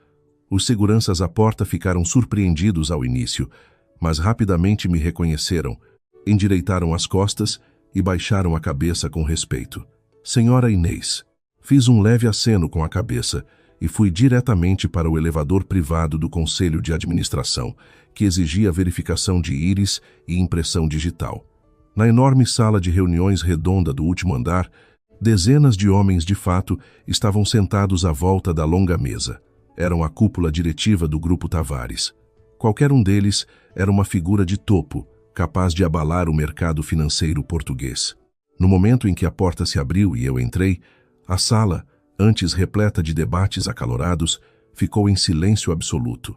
Os seguranças à porta ficaram surpreendidos ao início, mas rapidamente me reconheceram, endireitaram as costas e baixaram a cabeça com respeito. Senhora Inês. Fiz um leve aceno com a cabeça e fui diretamente para o elevador privado do Conselho de Administração, que exigia verificação de íris e impressão digital. Na enorme sala de reuniões redonda do último andar, dezenas de homens de fato estavam sentados à volta da longa mesa. Eram a cúpula diretiva do Grupo Tavares. Qualquer um deles era uma figura de topo, capaz de abalar o mercado financeiro português. No momento em que a porta se abriu e eu entrei, a sala, antes repleta de debates acalorados, ficou em silêncio absoluto.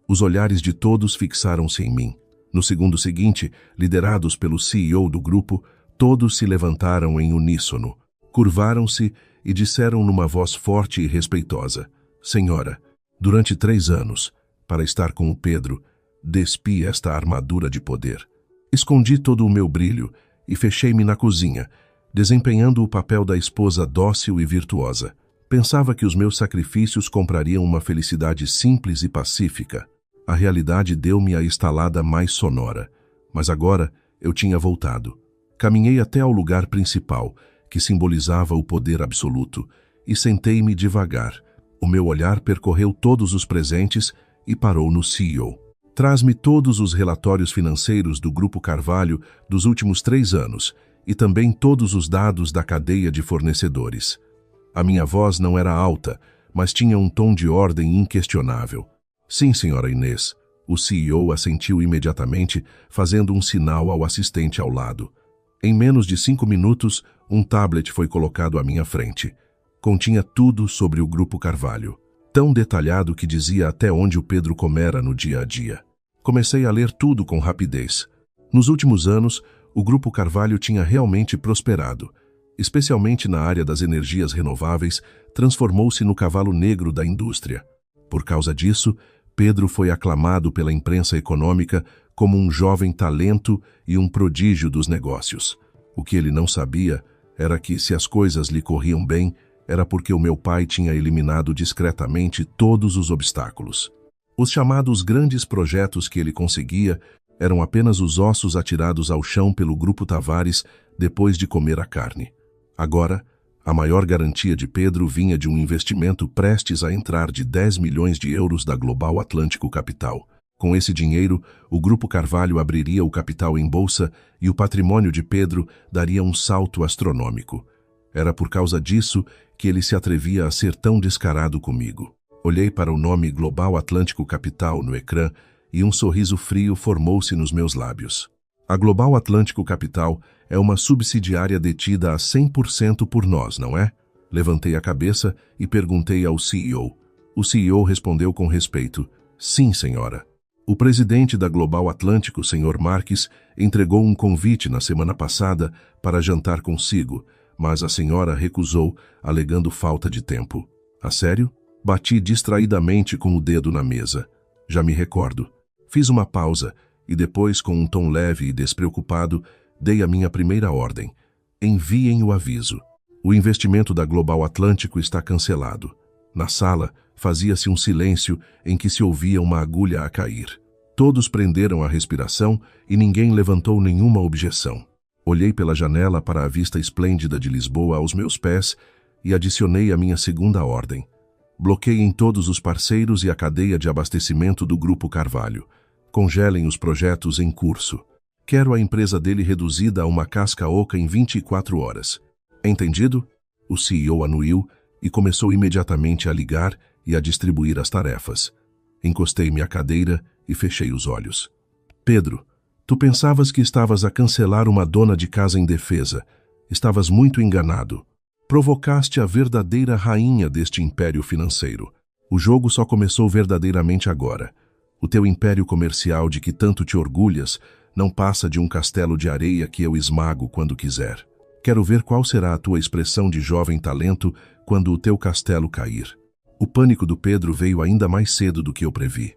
Os olhares de todos fixaram-se em mim. No segundo seguinte, liderados pelo CEO do grupo, todos se levantaram em uníssono, curvaram-se e disseram numa voz forte e respeitosa: Senhora, durante 3 anos, para estar com o Pedro, despi esta armadura de poder. Escondi todo o meu brilho e fechei-me na cozinha, desempenhando o papel da esposa dócil e virtuosa. Pensava que os meus sacrifícios comprariam uma felicidade simples e pacífica. A realidade deu-me a estalada mais sonora, mas agora eu tinha voltado. Caminhei até ao lugar principal, que simbolizava o poder absoluto, e sentei-me devagar. O meu olhar percorreu todos os presentes e parou no CEO. Traz-me todos os relatórios financeiros do Grupo Carvalho dos últimos 3 anos e também todos os dados da cadeia de fornecedores. A minha voz não era alta, mas tinha um tom de ordem inquestionável. Sim, senhora Inês. O CEO assentiu imediatamente, fazendo um sinal ao assistente ao lado. Em menos de 5 minutos, um tablet foi colocado à minha frente. Continha tudo sobre o Grupo Carvalho, tão detalhado que dizia até onde o Pedro comera no dia a dia. Comecei a ler tudo com rapidez. Nos últimos anos, o Grupo Carvalho tinha realmente prosperado. Especialmente na área das energias renováveis, transformou-se no cavalo negro da indústria. Por causa disso, Pedro foi aclamado pela imprensa econômica como um jovem talento e um prodígio dos negócios. O que ele não sabia era que, se as coisas lhe corriam bem, era porque o meu pai tinha eliminado discretamente todos os obstáculos. Os chamados grandes projetos que ele conseguia eram apenas os ossos atirados ao chão pelo Grupo Tavares depois de comer a carne. Agora, a maior garantia de Pedro vinha de um investimento prestes a entrar de 10 milhões de euros da Global Atlântico Capital. Com esse dinheiro, o Grupo Carvalho abriria o capital em bolsa e o patrimônio de Pedro daria um salto astronômico. Era por causa disso que ele se atrevia a ser tão descarado comigo. Olhei para o nome Global Atlântico Capital no ecrã e um sorriso frio formou-se nos meus lábios. A Global Atlântico Capital é uma subsidiária detida a 100% por nós, não é? Levantei a cabeça e perguntei ao CEO. O CEO respondeu com respeito: Sim, senhora. O presidente da Global Atlântico, Sr. Marques, entregou um convite na semana passada para jantar consigo, mas a senhora recusou, alegando falta de tempo. A sério? Bati distraidamente com o dedo na mesa. Já me recordo. Fiz uma pausa e depois, com um tom leve e despreocupado, dei a minha primeira ordem. Enviem o aviso. O investimento da Global Atlântico está cancelado. Na sala, fazia-se um silêncio em que se ouvia uma agulha a cair. Todos prenderam a respiração e ninguém levantou nenhuma objeção. Olhei pela janela para a vista esplêndida de Lisboa aos meus pés e adicionei a minha segunda ordem. Bloqueiem todos os parceiros e a cadeia de abastecimento do Grupo Carvalho. Congelem os projetos em curso. Quero a empresa dele reduzida a uma casca oca em 24 horas. Entendido? O CEO anuiu e começou imediatamente a ligar e a distribuir as tarefas. Encostei-me à cadeira e fechei os olhos. Pedro, tu pensavas que estavas a cancelar uma dona de casa indefesa. Estavas muito enganado. Provocaste a verdadeira rainha deste império financeiro. O jogo só começou verdadeiramente agora. O teu império comercial de que tanto te orgulhas não passa de um castelo de areia que eu esmago quando quiser. Quero ver qual será a tua expressão de jovem talento quando o teu castelo cair. O pânico do Pedro veio ainda mais cedo do que eu previ.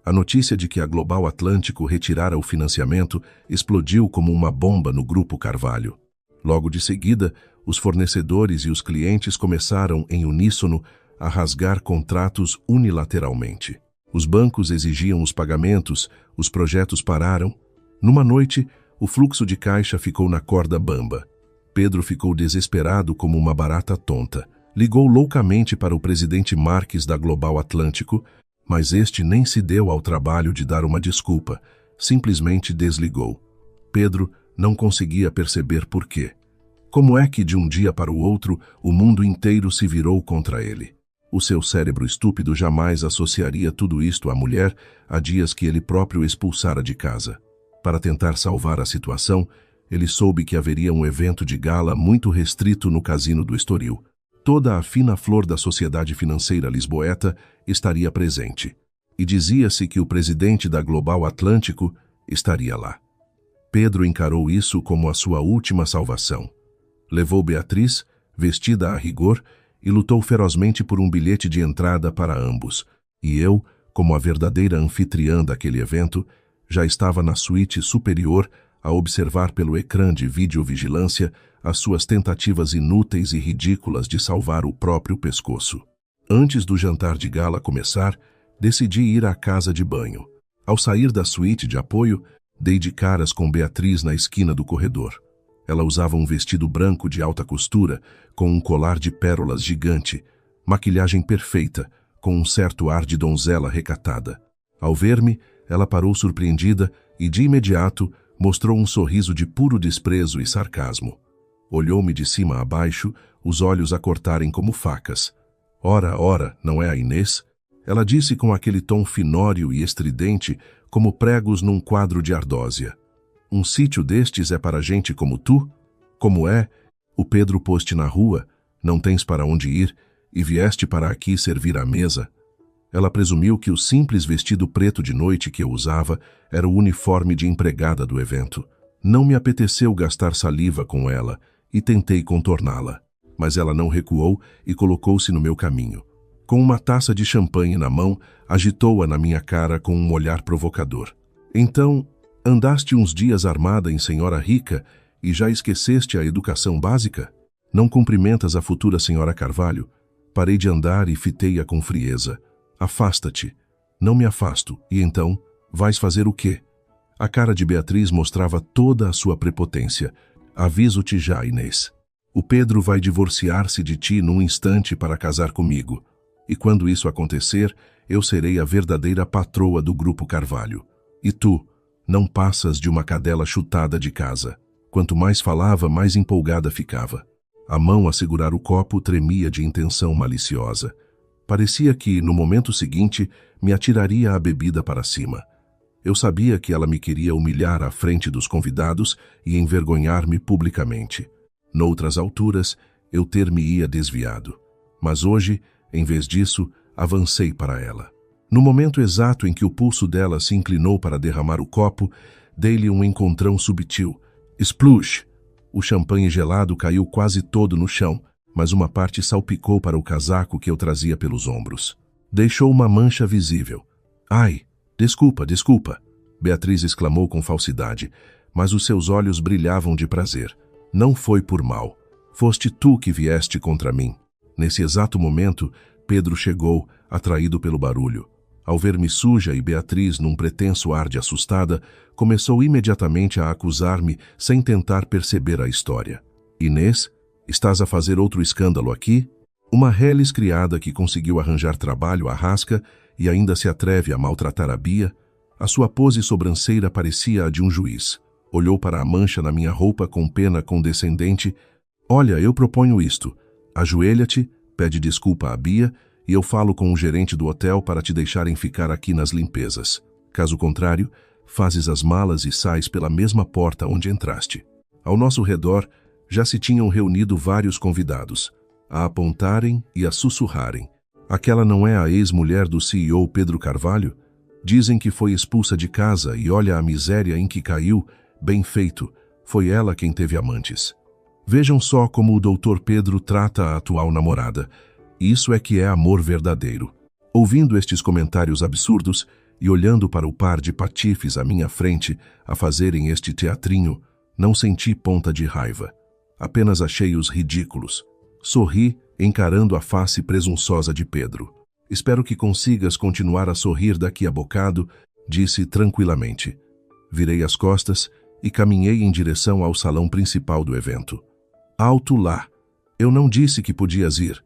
A notícia de que a Global Atlântico retirara o financiamento explodiu como uma bomba no Grupo Carvalho. Logo de seguida, os fornecedores e os clientes começaram, em uníssono, a rasgar contratos unilateralmente. Os bancos exigiam os pagamentos, os projetos pararam. Numa noite, o fluxo de caixa ficou na corda bamba. Pedro ficou desesperado como uma barata tonta. Ligou loucamente para o presidente Marques da Global Atlântico, mas este nem se deu ao trabalho de dar uma desculpa, simplesmente desligou. Pedro não conseguia perceber por quê. Como é que de um dia para o outro o mundo inteiro se virou contra ele? O seu cérebro estúpido jamais associaria tudo isto à mulher há dias que ele próprio expulsara de casa. Para tentar salvar a situação, ele soube que haveria um evento de gala muito restrito no Casino do Estoril. Toda a fina flor da sociedade financeira lisboeta estaria presente. E dizia-se que o presidente da Global Atlântico estaria lá. Pedro encarou isso como a sua última salvação. Levou Beatriz, vestida a rigor, e lutou ferozmente por um bilhete de entrada para ambos. E eu, como a verdadeira anfitriã daquele evento, já estava na suíte superior a observar pelo ecrã de videovigilância as suas tentativas inúteis e ridículas de salvar o próprio pescoço. Antes do jantar de gala começar, decidi ir à casa de banho. Ao sair da suíte de apoio, dei de caras com Beatriz na esquina do corredor. Ela usava um vestido branco de alta costura, com um colar de pérolas gigante, maquilhagem perfeita, com um certo ar de donzela recatada. Ao ver-me, ela parou surpreendida e, de imediato, mostrou um sorriso de puro desprezo e sarcasmo. Olhou-me de cima a baixo, os olhos a cortarem como facas. Ora, ora, não é a Inês? Ela disse com aquele tom finório e estridente, como pregos num quadro de ardósia. Um sítio destes é para gente como tu? Como é? O Pedro pôs-te na rua, não tens para onde ir, e vieste para aqui servir à mesa. Ela presumiu que o simples vestido preto de noite que eu usava era o uniforme de empregada do evento. Não me apeteceu gastar saliva com ela e tentei contorná-la, mas ela não recuou e colocou-se no meu caminho. Com uma taça de champanhe na mão, agitou-a na minha cara com um olhar provocador. Então, andaste uns dias armada em senhora rica e já esqueceste a educação básica? Não cumprimentas a futura senhora Carvalho? Parei de andar e fitei-a com frieza. Afasta-te. Não me afasto. E então, vais fazer o quê? A cara de Beatriz mostrava toda a sua prepotência. Aviso-te já, Inês. O Pedro vai divorciar-se de ti num instante para casar comigo. E quando isso acontecer, eu serei a verdadeira patroa do Grupo Carvalho. E tu, não passas de uma cadela chutada de casa. Quanto mais falava, mais empolgada ficava. A mão a segurar o copo tremia de intenção maliciosa. Parecia que, no momento seguinte, me atiraria a bebida para cima. Eu sabia que ela me queria humilhar à frente dos convidados e envergonhar-me publicamente. Noutras alturas, eu ter-me-ia desviado. Mas hoje, em vez disso, avancei para ela. No momento exato em que o pulso dela se inclinou para derramar o copo, dei-lhe um encontrão subtil. Splush! O champanhe gelado caiu quase todo no chão, mas uma parte salpicou para o casaco que eu trazia pelos ombros. Deixou uma mancha visível. Ai, desculpa, desculpa! Beatriz exclamou com falsidade, mas os seus olhos brilhavam de prazer. Não foi por mal. Foste tu que vieste contra mim. Nesse exato momento, Pedro chegou, atraído pelo barulho. Ao ver-me suja e Beatriz, num pretenso ar de assustada, começou imediatamente a acusar-me sem tentar perceber a história. Inês, estás a fazer outro escândalo aqui? Uma reles criada que conseguiu arranjar trabalho à rasca e ainda se atreve a maltratar a Bia? A sua pose sobranceira parecia a de um juiz. Olhou para a mancha na minha roupa com pena condescendente. Olha, eu proponho isto. Ajoelha-te, pede desculpa à Bia e eu falo com o gerente do hotel para te deixarem ficar aqui nas limpezas. Caso contrário, fazes as malas e sais pela mesma porta onde entraste. Ao nosso redor, já se tinham reunido vários convidados, a apontarem e a sussurrarem. Aquela não é a ex-mulher do CEO Pedro Carvalho? Dizem que foi expulsa de casa e olha a miséria em que caiu. Bem feito, foi ela quem teve amantes. Vejam só como o Dr. Pedro trata a atual namorada. Isso é que é amor verdadeiro. Ouvindo estes comentários absurdos e olhando para o par de patifes à minha frente a fazerem este teatrinho, não senti ponta de raiva. Apenas achei-os ridículos. Sorri, encarando a face presunçosa de Pedro. Espero que consigas continuar a sorrir daqui a bocado, disse tranquilamente. Virei as costas e caminhei em direção ao salão principal do evento. Alto lá! Eu não disse que podias ir.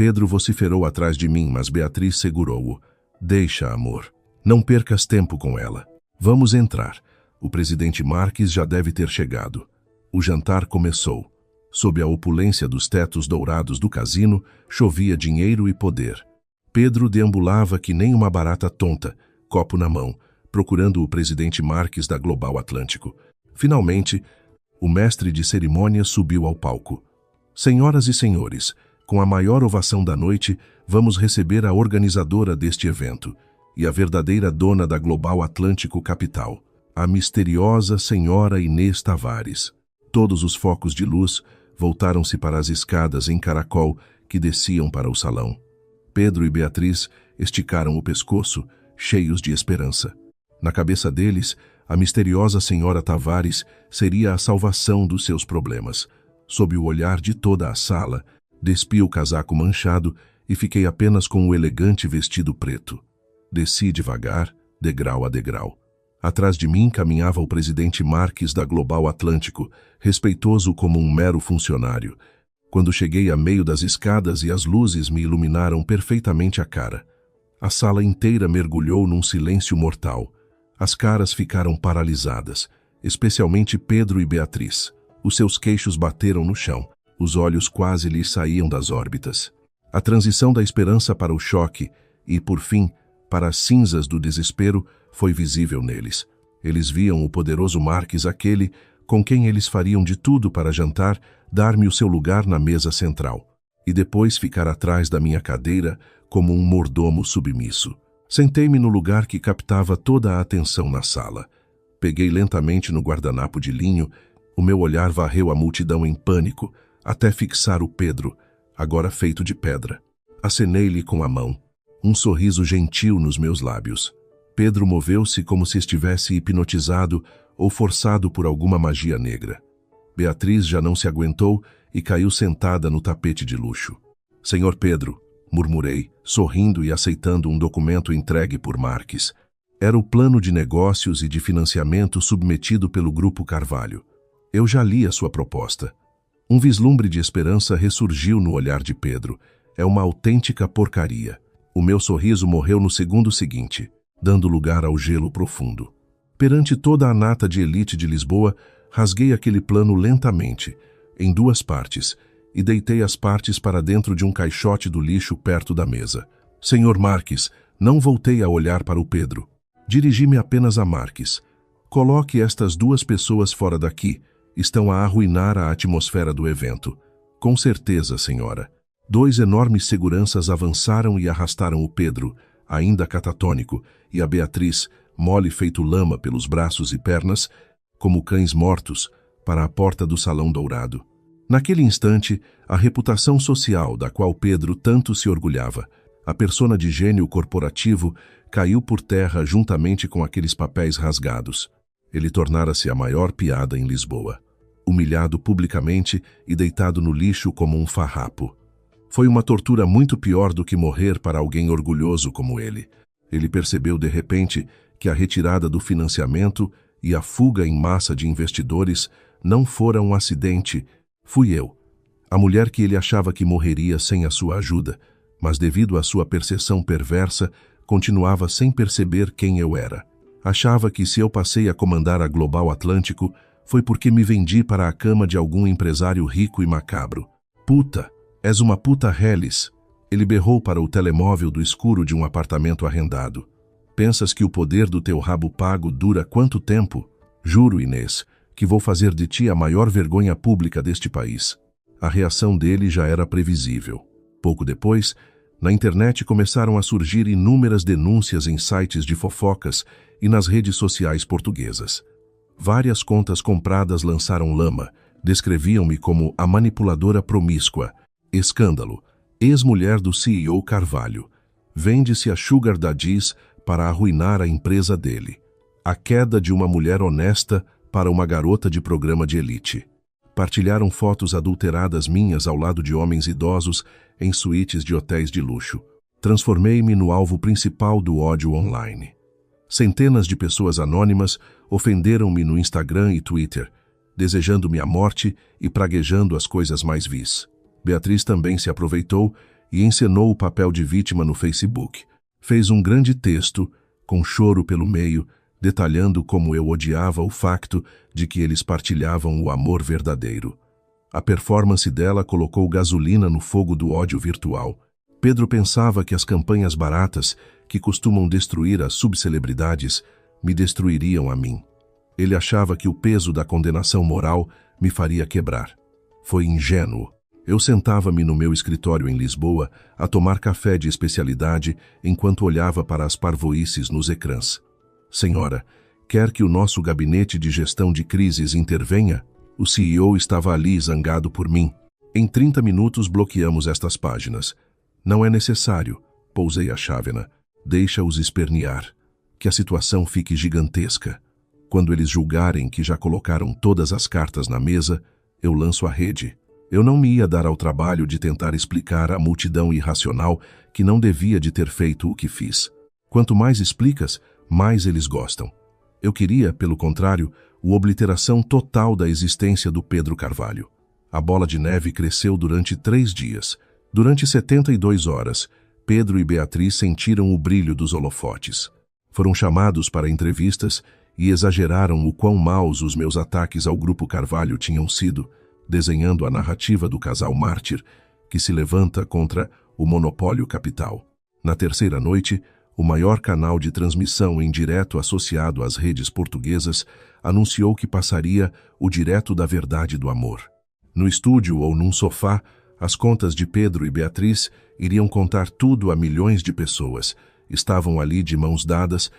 Pedro vociferou atrás de mim, mas Beatriz segurou-o. Deixa, amor. Não percas tempo com ela. Vamos entrar. O presidente Marques já deve ter chegado. O jantar começou. Sob a opulência dos tetos dourados do casino, chovia dinheiro e poder. Pedro deambulava que nem uma barata tonta, copo na mão, procurando o presidente Marques da Global Atlântico. Finalmente, o mestre de cerimônias subiu ao palco. Senhoras e senhores, com a maior ovação da noite, vamos receber a organizadora deste evento e a verdadeira dona da Global Atlântico Capital, a misteriosa senhora Inês Tavares. Todos os focos de luz voltaram-se para as escadas em caracol que desciam para o salão. Pedro e Beatriz esticaram o pescoço, cheios de esperança. Na cabeça deles, a misteriosa senhora Tavares seria a salvação dos seus problemas. Sob o olhar de toda a sala, despi o casaco manchado e fiquei apenas com o elegante vestido preto. Desci devagar, degrau a degrau. Atrás de mim caminhava o presidente Marques da Global Atlântico, respeitoso como um mero funcionário. Quando cheguei a meio das escadas e as luzes me iluminaram perfeitamente a cara, a sala inteira mergulhou num silêncio mortal. As caras ficaram paralisadas, especialmente Pedro e Beatriz. Os seus queixos bateram no chão, os olhos quase lhes saíam das órbitas. A transição da esperança para o choque e, por fim, para as cinzas do desespero foi visível neles. Eles viam o poderoso Marques, aquele com quem eles fariam de tudo para jantar, dar-me o seu lugar na mesa central, e depois ficar atrás da minha cadeira como um mordomo submisso. Sentei-me no lugar que captava toda a atenção na sala. Peguei lentamente no guardanapo de linho. O meu olhar varreu a multidão em pânico, até fixar o Pedro, agora feito de pedra. Acenei-lhe com a mão, um sorriso gentil nos meus lábios. Pedro moveu-se como se estivesse hipnotizado ou forçado por alguma magia negra. Beatriz já não se aguentou e caiu sentada no tapete de luxo. "Senhor Pedro", murmurei, sorrindo e aceitando um documento entregue por Marques. Era o plano de negócios e de financiamento submetido pelo Grupo Carvalho. Eu já li a sua proposta. Um vislumbre de esperança ressurgiu no olhar de Pedro. É uma autêntica porcaria. O meu sorriso morreu no segundo seguinte, dando lugar ao gelo profundo. Perante toda a nata de elite de Lisboa, rasguei aquele plano lentamente, em duas partes, e deitei as partes para dentro de um caixote do lixo perto da mesa. "Senhor Marques", não voltei a olhar para o Pedro. Dirigi-me apenas a Marques. "Coloque estas duas pessoas fora daqui. Estão a arruinar a atmosfera do evento." "Com certeza, senhora." 2 enormes seguranças avançaram e arrastaram o Pedro, ainda catatônico, e a Beatriz, mole feito lama pelos braços e pernas, como cães mortos, para a porta do Salão Dourado. Naquele instante, a reputação social da qual Pedro tanto se orgulhava, a persona de gênio corporativo, caiu por terra juntamente com aqueles papéis rasgados. Ele tornara-se a maior piada em Lisboa, humilhado publicamente e deitado no lixo como um farrapo. Foi uma tortura muito pior do que morrer para alguém orgulhoso como ele. Ele percebeu de repente que a retirada do financiamento e a fuga em massa de investidores não fora um acidente. Fui eu, a mulher que ele achava que morreria sem a sua ajuda, mas devido à sua percepção perversa, continuava sem perceber quem eu era. Achava que se eu passei a comandar a Global Atlântico, foi porque me vendi para a cama de algum empresário rico e macabro. "Puta! És uma puta reles", ele berrou para o telemóvel do escuro de um apartamento arrendado. "Pensas que o poder do teu rabo pago dura quanto tempo? Juro, Inês, que vou fazer de ti a maior vergonha pública deste país." A reação dele já era previsível. Pouco depois, na internet começaram a surgir inúmeras denúncias em sites de fofocas e nas redes sociais portuguesas. Várias contas compradas lançaram lama, descreviam-me como a manipuladora promíscua. Escândalo. Ex-mulher do CEO Carvalho. Vende-se a Sugar Daddies para arruinar a empresa dele. A queda de uma mulher honesta para uma garota de programa de elite. Partilharam fotos adulteradas minhas ao lado de homens idosos em suítes de hotéis de luxo. Transformei-me no alvo principal do ódio online. Centenas de pessoas anônimas ofenderam-me no Instagram e Twitter, desejando-me a morte e praguejando as coisas mais vis. Beatriz também se aproveitou e encenou o papel de vítima no Facebook. Fez um grande texto, com choro pelo meio, detalhando como eu odiava o facto de que eles partilhavam o amor verdadeiro. A performance dela colocou gasolina no fogo do ódio virtual. Pedro pensava que as campanhas baratas, que costumam destruir as subcelebridades, me destruiriam a mim. Ele achava que o peso da condenação moral me faria quebrar. Foi ingênuo. Eu sentava-me no meu escritório em Lisboa a tomar café de especialidade enquanto olhava para as parvoíces nos ecrãs. "Senhora, Quer que o nosso gabinete de gestão de crises intervenha? O CEO estava ali zangado por mim. Em 30 minutos bloqueamos estas páginas. Não é necessário, pousei a chávena. Deixa-os espernear. Que a situação fique gigantesca. Quando eles julgarem que já colocaram todas as cartas na mesa, eu lanço a rede. Eu não me ia dar ao trabalho de tentar explicar à multidão irracional que não devia de ter feito o que fiz. Quanto mais explicas, mais eles gostam. Eu queria, pelo contrário, a obliteração total da existência do Pedro Carvalho. A bola de neve cresceu durante 3 dias. Durante 72 horas, Pedro e Beatriz sentiram o brilho dos holofotes. Foram chamados para entrevistas e exageraram o quão maus os meus ataques ao Grupo Carvalho tinham sido, desenhando a narrativa do casal mártir que se levanta contra o monopólio capital. Na terceira noite, o maior canal de transmissão em direto associado às redes portuguesas anunciou que passaria o direto da verdade do amor. No estúdio ou num sofá, as contas de Pedro e Beatriz iriam contar tudo a milhões de pessoas. Estavam ali de mãos dadas,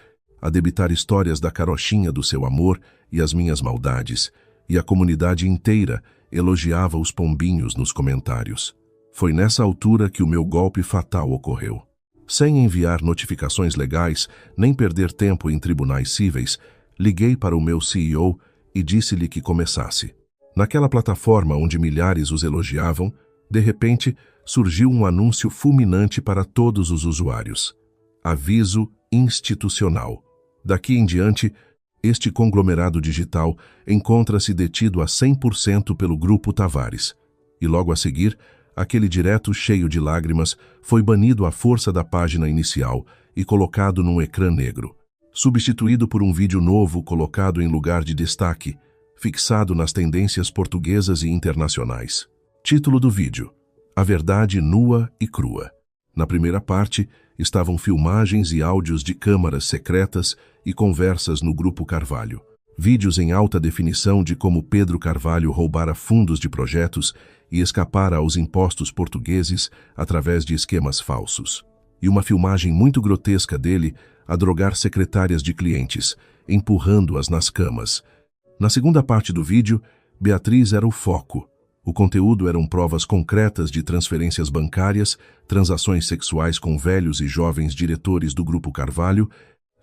a debitar histórias da carochinha do seu amor e as minhas maldades, e a comunidade inteira elogiava os pombinhos nos comentários. Foi nessa altura que o meu golpe fatal ocorreu. Sem enviar notificações legais, nem perder tempo em tribunais cíveis, liguei para o meu CEO e disse-lhe que começasse. Naquela plataforma onde milhares os elogiavam, de repente, surgiu um anúncio fulminante para todos os usuários. Aviso institucional. Daqui em diante, este conglomerado digital encontra-se detido a 100% pelo Grupo Tavares. E logo a seguir, aquele direto cheio de lágrimas foi banido à força da página inicial e colocado num ecrã negro, substituído por um vídeo novo colocado em lugar de destaque, fixado nas tendências portuguesas e internacionais. Título do vídeo: A Verdade Nua e Crua. Na primeira parte, estavam filmagens e áudios de câmaras secretas e conversas no Grupo Carvalho. Vídeos em alta definição de como Pedro Carvalho roubara fundos de projetos e escapara aos impostos portugueses através de esquemas falsos. E uma filmagem muito grotesca dele a drogar secretárias de clientes, empurrando-as nas camas. Na segunda parte do vídeo, Beatriz era o foco. O conteúdo eram provas concretas de transferências bancárias, transações sexuais com velhos e jovens diretores do Grupo Carvalho,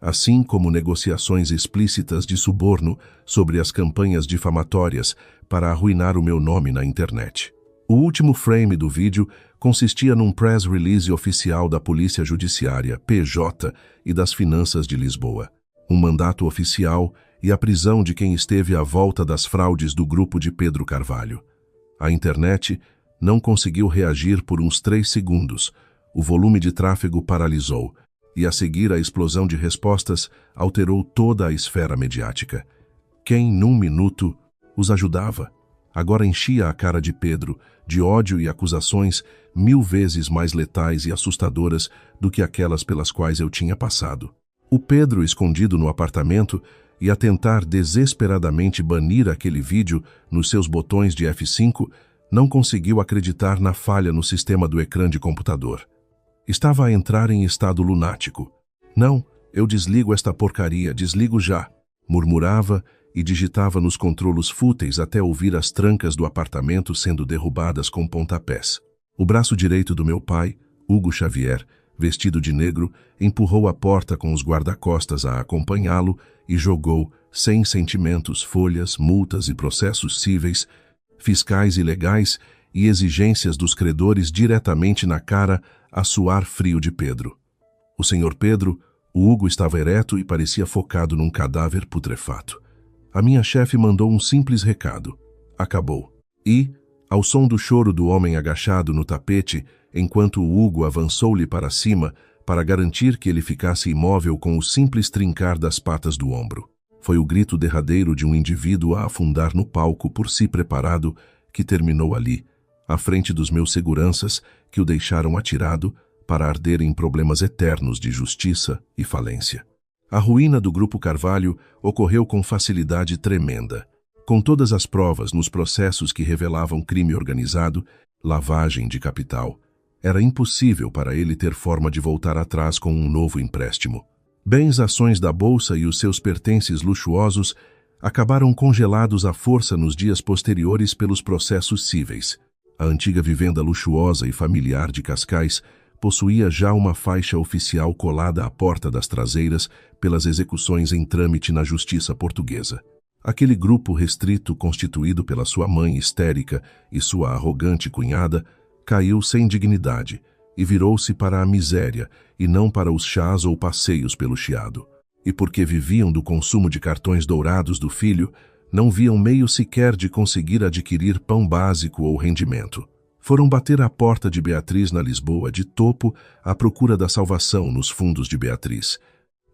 assim como negociações explícitas de suborno sobre as campanhas difamatórias para arruinar o meu nome na internet. O último frame do vídeo consistia num press release oficial da Polícia Judiciária, PJ, e das Finanças de Lisboa. Um mandato oficial e a prisão de quem esteve à volta das fraudes do grupo de Pedro Carvalho. A internet não conseguiu reagir por uns 3 segundos. O volume de tráfego paralisou, e a seguir a explosão de respostas alterou toda a esfera mediática. Quem, num minuto, os ajudava? Agora enchia a cara de Pedro, de ódio e acusações 1000 vezes mais letais e assustadoras do que aquelas pelas quais eu tinha passado. O Pedro, escondido no apartamento, e a tentar desesperadamente banir aquele vídeo nos seus botões de F5, não conseguiu acreditar na falha no sistema do ecrã de computador. Estava a entrar em estado lunático. Não, eu desligo esta porcaria, desligo já, murmurava e digitava nos controlos fúteis até ouvir as trancas do apartamento sendo derrubadas com pontapés. O braço direito do meu pai, Hugo Xavier, vestido de negro, empurrou a porta com os guarda-costas a acompanhá-lo e jogou, sem sentimentos, folhas, multas e processos cíveis, fiscais e legais e exigências dos credores diretamente na cara a suar frio de Pedro. O senhor Pedro, o Hugo estava ereto e parecia focado num cadáver putrefato. A minha chefe mandou um simples recado. Acabou. E, ao som do choro do homem agachado no tapete, enquanto o Hugo avançou-lhe para cima para garantir que ele ficasse imóvel com o simples trincar das patas do ombro. Foi o grito derradeiro de um indivíduo a afundar no palco por si preparado que terminou ali, à frente dos meus seguranças que o deixaram atirado para arder em problemas eternos de justiça e falência. A ruína do Grupo Carvalho ocorreu com facilidade tremenda. Com todas as provas nos processos que revelavam crime organizado, lavagem de capital, era impossível para ele ter forma de voltar atrás com um novo empréstimo. Bens, ações da bolsa e os seus pertences luxuosos acabaram congelados à força nos dias posteriores pelos processos cíveis. A antiga vivenda luxuosa e familiar de Cascais possuía já uma faixa oficial colada à porta das traseiras pelas execuções em trâmite na justiça portuguesa. Aquele grupo restrito constituído pela sua mãe histérica e sua arrogante cunhada caiu sem dignidade e virou-se para a miséria e não para os chás ou passeios pelo Chiado. E porque viviam do consumo de cartões dourados do filho, não viam meio sequer de conseguir adquirir pão básico ou rendimento. Foram bater à porta de Beatriz na Lisboa de topo à procura da salvação nos fundos de Beatriz,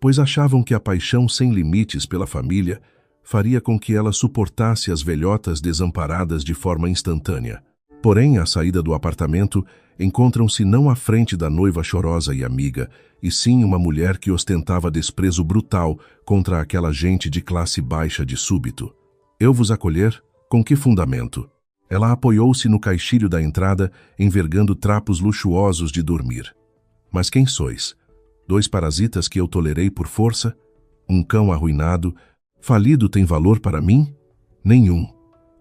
pois achavam que a paixão sem limites pela família faria com que ela suportasse as velhotas desamparadas de forma instantânea. Porém, à saída do apartamento, encontram-se não à frente da noiva chorosa e amiga, e sim uma mulher que ostentava desprezo brutal contra aquela gente de classe baixa de súbito. Eu vos acolher? Com que fundamento? Ela apoiou-se no caixilho da entrada, envergando trapos luxuosos de dormir. Mas quem sois? 2 parasitas que eu tolerei por força? Um cão arruinado, falido tem valor para mim? Nenhum.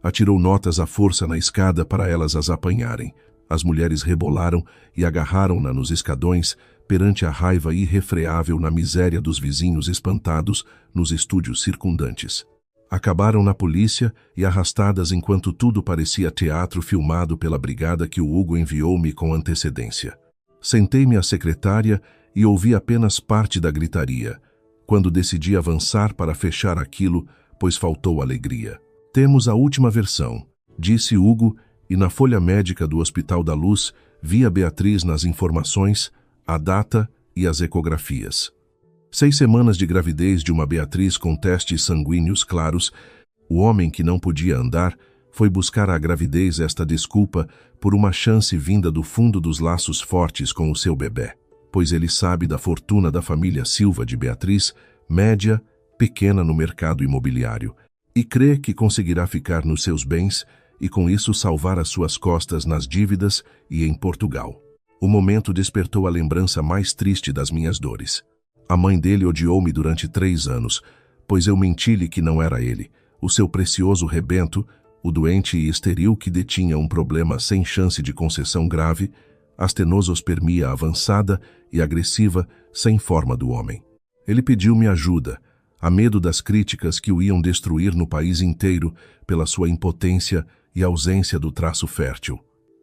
Atirou notas à força na escada para elas as apanharem. As mulheres rebolaram e agarraram-na nos escadões perante a raiva irrefreável na miséria dos vizinhos espantados nos estúdios circundantes. Acabaram na polícia e arrastadas enquanto tudo parecia teatro filmado pela brigada que o Hugo enviou-me com antecedência. Sentei-me à secretária e ouvi apenas parte da gritaria, quando decidi avançar para fechar aquilo, pois faltou alegria. Temos a última versão, disse Hugo, e na folha médica do Hospital da Luz vi a Beatriz nas informações, a data e as ecografias. 6 semanas de gravidez de uma Beatriz com testes sanguíneos claros. O homem que não podia andar foi buscar à gravidez esta desculpa por uma chance vinda do fundo dos laços fortes com o seu bebê, pois ele sabe da fortuna da família Silva de Beatriz, média, pequena no mercado imobiliário, e crê que conseguirá ficar nos seus bens e com isso salvar as suas costas nas dívidas e em Portugal. O momento despertou a lembrança mais triste das minhas dores. A mãe dele odiou-me durante 3 anos, pois eu menti-lhe que não era ele, o seu precioso rebento, o doente e esteril que detinha um problema sem chance de concessão grave, astenosospermia avançada e agressiva sem forma do homem. Ele pediu-me ajuda, a medo das críticas que o iam destruir no país inteiro pela sua impotência e ausência do traço fértil.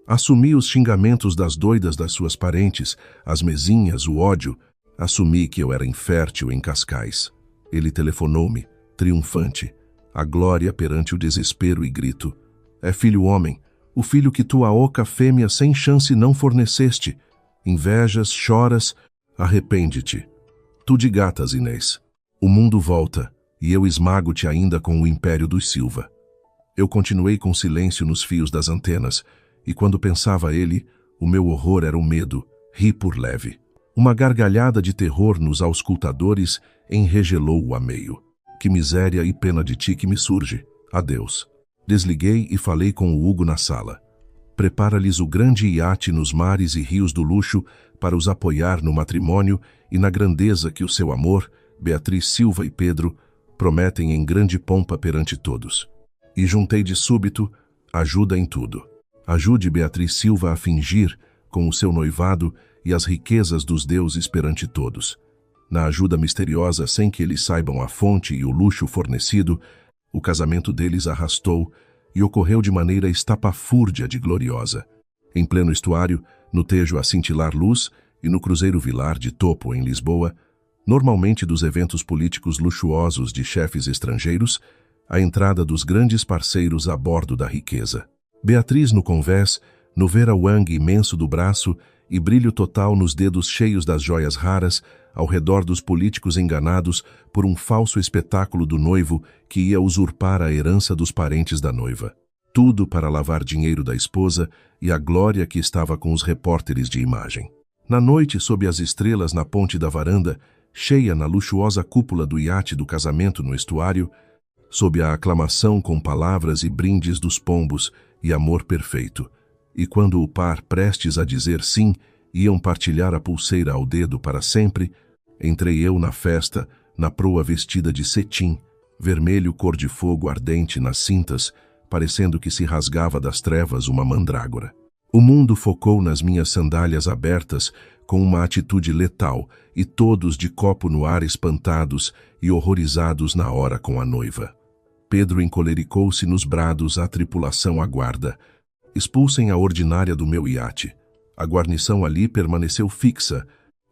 Assumi os xingamentos das doidas das suas parentes, as mezinhas, o ódio. Assumi que eu era infértil em Cascais. Ele telefonou-me, triunfante, a glória perante o desespero e grito. É filho homem, o filho que tua oca fêmea sem chance não forneceste. Invejas, choras, arrepende-te. Tu de gatas, Inês. O mundo volta, e eu esmago-te ainda com o império dos Silva. Eu continuei com silêncio nos fios das antenas, e quando pensava ele, o meu horror era o medo, ri por leve. Uma gargalhada de terror nos auscultadores enregelou-o a meio. Que miséria e pena de ti que me surge. Adeus. Desliguei e falei com o Hugo na sala. Prepara-lhes o grande iate nos mares e rios do luxo para os apoiar no matrimônio e na grandeza que o seu amor, Beatriz Silva e Pedro, prometem em grande pompa perante todos. E juntei de súbito ajuda em tudo. Ajude Beatriz Silva a fingir, com o seu noivado e as riquezas dos deuses perante todos. Na ajuda misteriosa, sem que eles saibam a fonte e o luxo fornecido, o casamento deles arrastou e ocorreu de maneira estapafúrdia de gloriosa. Em pleno estuário, no Tejo a cintilar luz e no Cruzeiro Vilar de Topo, em Lisboa, normalmente dos eventos políticos luxuosos de chefes estrangeiros, a entrada dos grandes parceiros a bordo da riqueza. Beatriz no convés, no vera-wang imenso do braço e brilho total nos dedos cheios das joias raras, ao redor dos políticos enganados por um falso espetáculo do noivo que ia usurpar a herança dos parentes da noiva. Tudo para lavar dinheiro da esposa e a glória que estava com os repórteres de imagem. Na noite, sob as estrelas na ponte da varanda, cheia na luxuosa cúpula do iate do casamento no estuário, sob a aclamação com palavras e brindes dos pombos e amor perfeito, e quando o par, prestes a dizer sim, iam partilhar a pulseira ao dedo para sempre, Entrei eu na festa, na proa vestida de cetim, vermelho cor de fogo ardente nas cintas, parecendo que se rasgava das trevas uma mandrágora. O mundo focou nas minhas sandálias abertas com uma atitude letal, e todos de copo no ar espantados e horrorizados na hora com a noiva. Pedro encolericou-se nos brados à tripulação à guarda. Expulsem a ordinária do meu iate. A guarnição ali permaneceu fixa.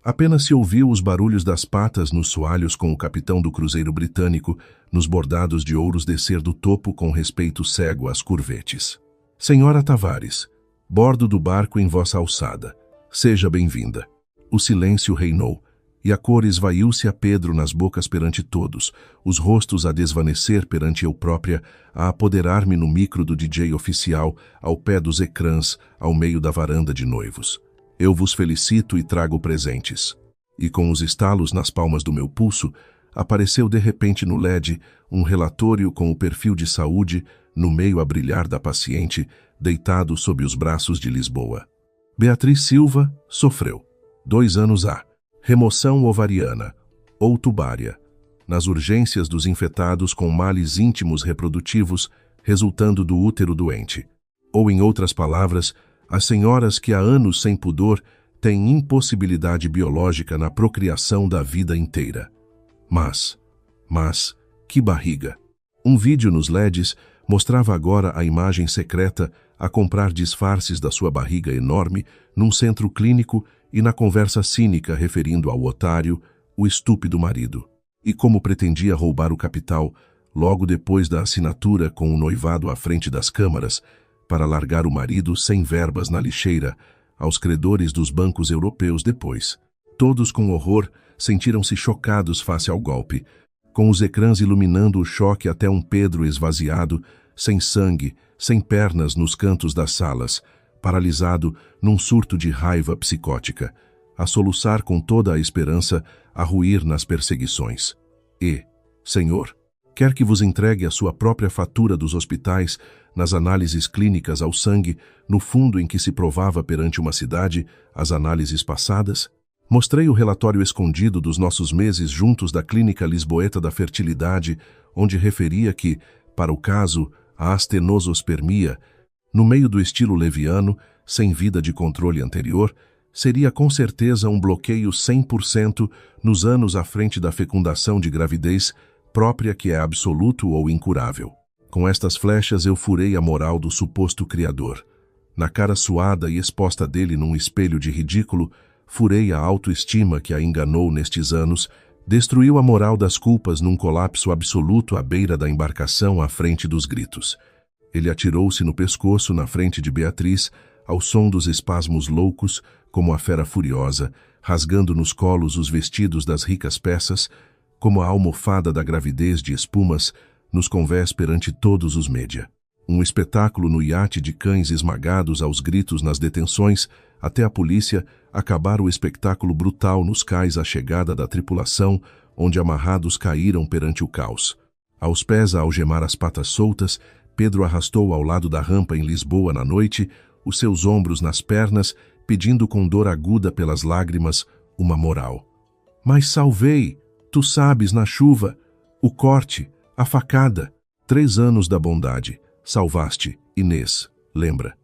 Apenas se ouviu os barulhos das patas nos soalhos com o capitão do cruzeiro britânico, nos bordados de ouros descer do topo com respeito cego às curvetes. Senhora Tavares, bordo do barco em vossa alçada. Seja bem-vinda. O silêncio reinou, e a cor esvaiu-se a Pedro nas bocas perante todos, os rostos a desvanecer perante eu própria, a apoderar-me no micro do DJ oficial, ao pé dos ecrãs, ao meio da varanda de noivos. Eu vos felicito e trago presentes. E com os estalos nas palmas do meu pulso, apareceu de repente no LED um relatório com o perfil de saúde, no meio a brilhar da paciente, deitado sob os braços de Lisboa. Beatriz Silva sofreu. 2 anos há. Remoção ovariana, ou tubária, nas urgências dos infectados com males íntimos reprodutivos, resultando do útero doente. Ou, em outras palavras, as senhoras que há anos sem pudor têm impossibilidade biológica na procriação da vida inteira. Mas, que barriga! Um vídeo nos LEDs mostrava agora a imagem secreta a comprar disfarces da sua barriga enorme num centro clínico e na conversa cínica referindo ao otário, o estúpido marido. E como pretendia roubar o capital, logo depois da assinatura com o noivado à frente das câmaras, para largar o marido sem verbas na lixeira, aos credores dos bancos europeus depois. Todos com horror sentiram-se chocados face ao golpe, com os ecrãs iluminando o choque até um Pedro esvaziado, sem sangue, sem pernas nos cantos das salas, paralisado num surto de raiva psicótica, a soluçar com toda a esperança, a ruir nas perseguições. E, Senhor, quer que vos entregue a sua própria fatura dos hospitais, nas análises clínicas ao sangue, no fundo em que se provava perante uma cidade as análises passadas? Mostrei o relatório escondido dos nossos meses juntos da Clínica Lisboeta da Fertilidade, onde referia que, para o caso, a astenosospermia, no meio do estilo leviano, sem vida de controle anterior, seria com certeza um bloqueio 100% nos anos à frente da fecundação de gravidez própria que é absoluto ou incurável. Com estas flechas eu furei a moral do suposto criador. Na cara suada e exposta dele num espelho de ridículo, furei a autoestima que a enganou nestes anos, destruiu a moral das culpas num colapso absoluto à beira da embarcação à frente dos gritos. Ele atirou-se no pescoço na frente de Beatriz, ao som dos espasmos loucos, como a fera furiosa, rasgando nos colos os vestidos das ricas peças, como a almofada da gravidez de espumas, nos convés perante todos os média. Um espetáculo no iate de cães esmagados aos gritos nas detenções, até a polícia acabar o espectáculo brutal nos cais à chegada da tripulação, onde amarrados caíram perante o caos. Aos pés a algemar as patas soltas, Pedro arrastou ao lado da rampa em Lisboa na noite, os seus ombros nas pernas, pedindo com dor aguda pelas lágrimas uma moral. Mas salvei, tu sabes, na chuva, o corte, a facada, 3 anos da bondade, salvaste, Inês, lembra?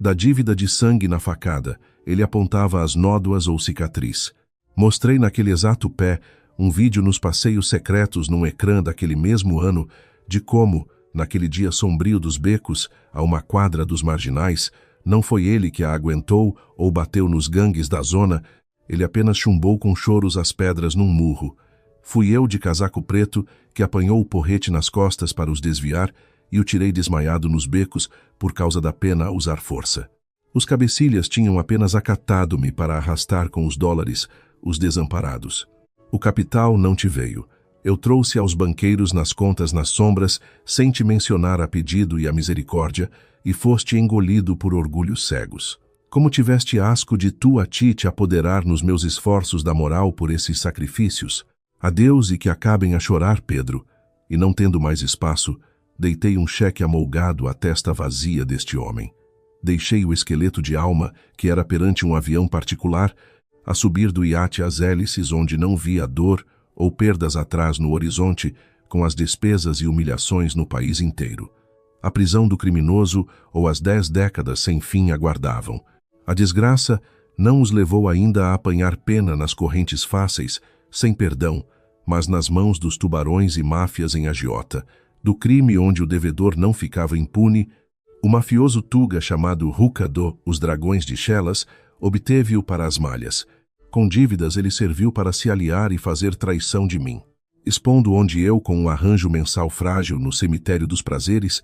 Da dívida de sangue na facada, ele apontava as nódoas ou cicatriz. Mostrei naquele exato pé um vídeo nos passeios secretos num ecrã daquele mesmo ano de como, naquele dia sombrio dos becos, a uma quadra dos marginais, não foi ele que a aguentou ou bateu nos gangues da zona, ele apenas chumbou com choros as pedras num murro. Fui eu de casaco preto que apanhou o porrete nas costas para os desviar e o tirei desmaiado nos becos por causa da pena a usar força. Os cabecilhas tinham apenas acatado-me para arrastar com os dólares os desamparados. O capital não te veio. Eu trouxe aos banqueiros nas contas nas sombras, sem te mencionar a pedido e a misericórdia, e foste engolido por orgulhos cegos. Como tiveste asco de tu a ti te apoderar nos meus esforços da moral por esses sacrifícios? Adeus e que acabem a chorar, Pedro. E não tendo mais espaço, deitei um cheque amolgado à testa vazia deste homem. Deixei o esqueleto de alma, que era perante um avião particular, a subir do iate às hélices onde não via dor ou perdas atrás no horizonte, com as despesas e humilhações no país inteiro. A prisão do criminoso ou as 10 décadas sem fim aguardavam. A desgraça não os levou ainda a apanhar pena nas correntes fáceis, sem perdão, mas nas mãos dos tubarões e máfias em agiota, do crime onde o devedor não ficava impune. O mafioso Tuga chamado Ruka do Os Dragões de Chelas obteve-o para as malhas. Com dívidas ele serviu para se aliar e fazer traição de mim. Expondo onde eu, com um arranjo mensal frágil no cemitério dos prazeres,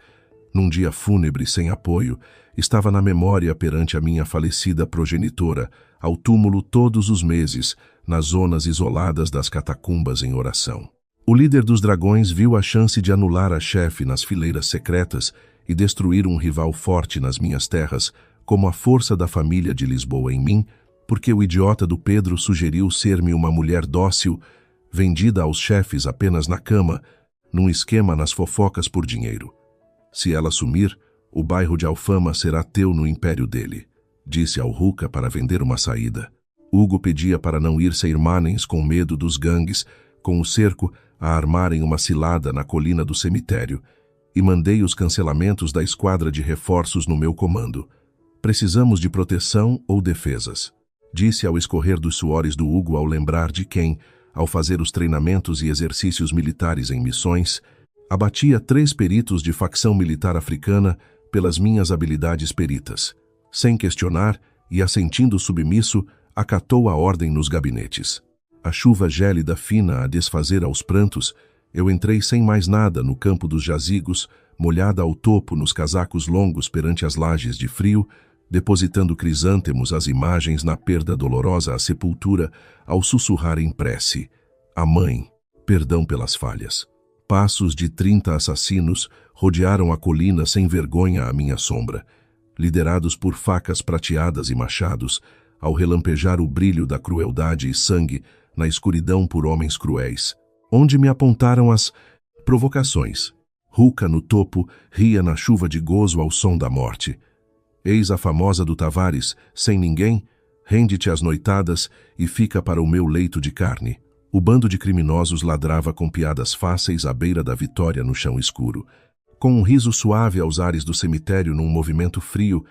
num dia fúnebre sem apoio, estava na memória perante a minha falecida progenitora, ao túmulo todos os meses, nas zonas isoladas das catacumbas em oração. O líder dos dragões viu a chance de anular a chefe nas fileiras secretas e destruir um rival forte nas minhas terras, como a força da família de Lisboa em mim, porque o idiota do Pedro sugeriu ser-me uma mulher dócil, vendida aos chefes apenas na cama, num esquema nas fofocas por dinheiro. Se ela sumir, o bairro de Alfama será teu no império dele, disse ao Ruka para vender uma saída. Hugo pedia para não ir sem Irmanens com medo dos gangues, com o cerco a armarem uma cilada na colina do cemitério, e mandei os cancelamentos da esquadra de reforços no meu comando. Precisamos de proteção ou defesas, disse ao escorrer dos suores do Hugo ao lembrar de quem, ao fazer os treinamentos e exercícios militares em missões, abatia 3 peritos de facção militar africana pelas minhas habilidades peritas. Sem questionar e assentindo submisso, acatou a ordem nos gabinetes. A chuva gélida fina a desfazer aos prantos, eu entrei sem mais nada no campo dos jazigos, molhada ao topo nos casacos longos perante as lajes de frio, depositando crisântemos as imagens na perda dolorosa à sepultura, ao sussurrar em prece: a mãe, perdão pelas falhas. Passos de 30 assassinos rodearam a colina sem vergonha à minha sombra, liderados por facas prateadas e machados, ao relampejar o brilho da crueldade e sangue na escuridão por homens cruéis, onde me apontaram as provocações. Ruka no topo ria na chuva de gozo ao som da morte. Eis a famosa do Tavares, sem ninguém, rende-te às noitadas e fica para o meu leito de carne. O bando de criminosos ladrava com piadas fáceis à beira da vitória no chão escuro. Com um riso suave aos ares do cemitério num movimento frio,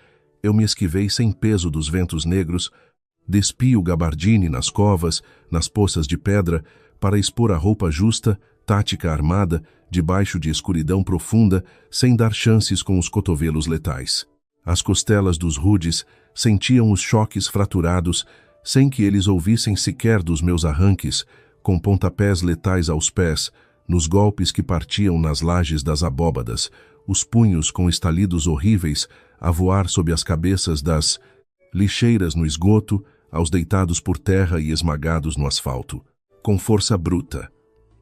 eu me esquivei sem peso dos ventos negros, despi o gabardine nas covas, nas poças de pedra, para expor a roupa justa, tática armada, debaixo de escuridão profunda, sem dar chances com os cotovelos letais. As costelas dos rudes sentiam os choques fraturados, sem que eles ouvissem sequer dos meus arranques, com pontapés letais aos pés, nos golpes que partiam nas lajes das abóbadas, os punhos com estalidos horríveis a voar sob as cabeças das lixeiras no esgoto, aos deitados por terra e esmagados no asfalto. Com força bruta.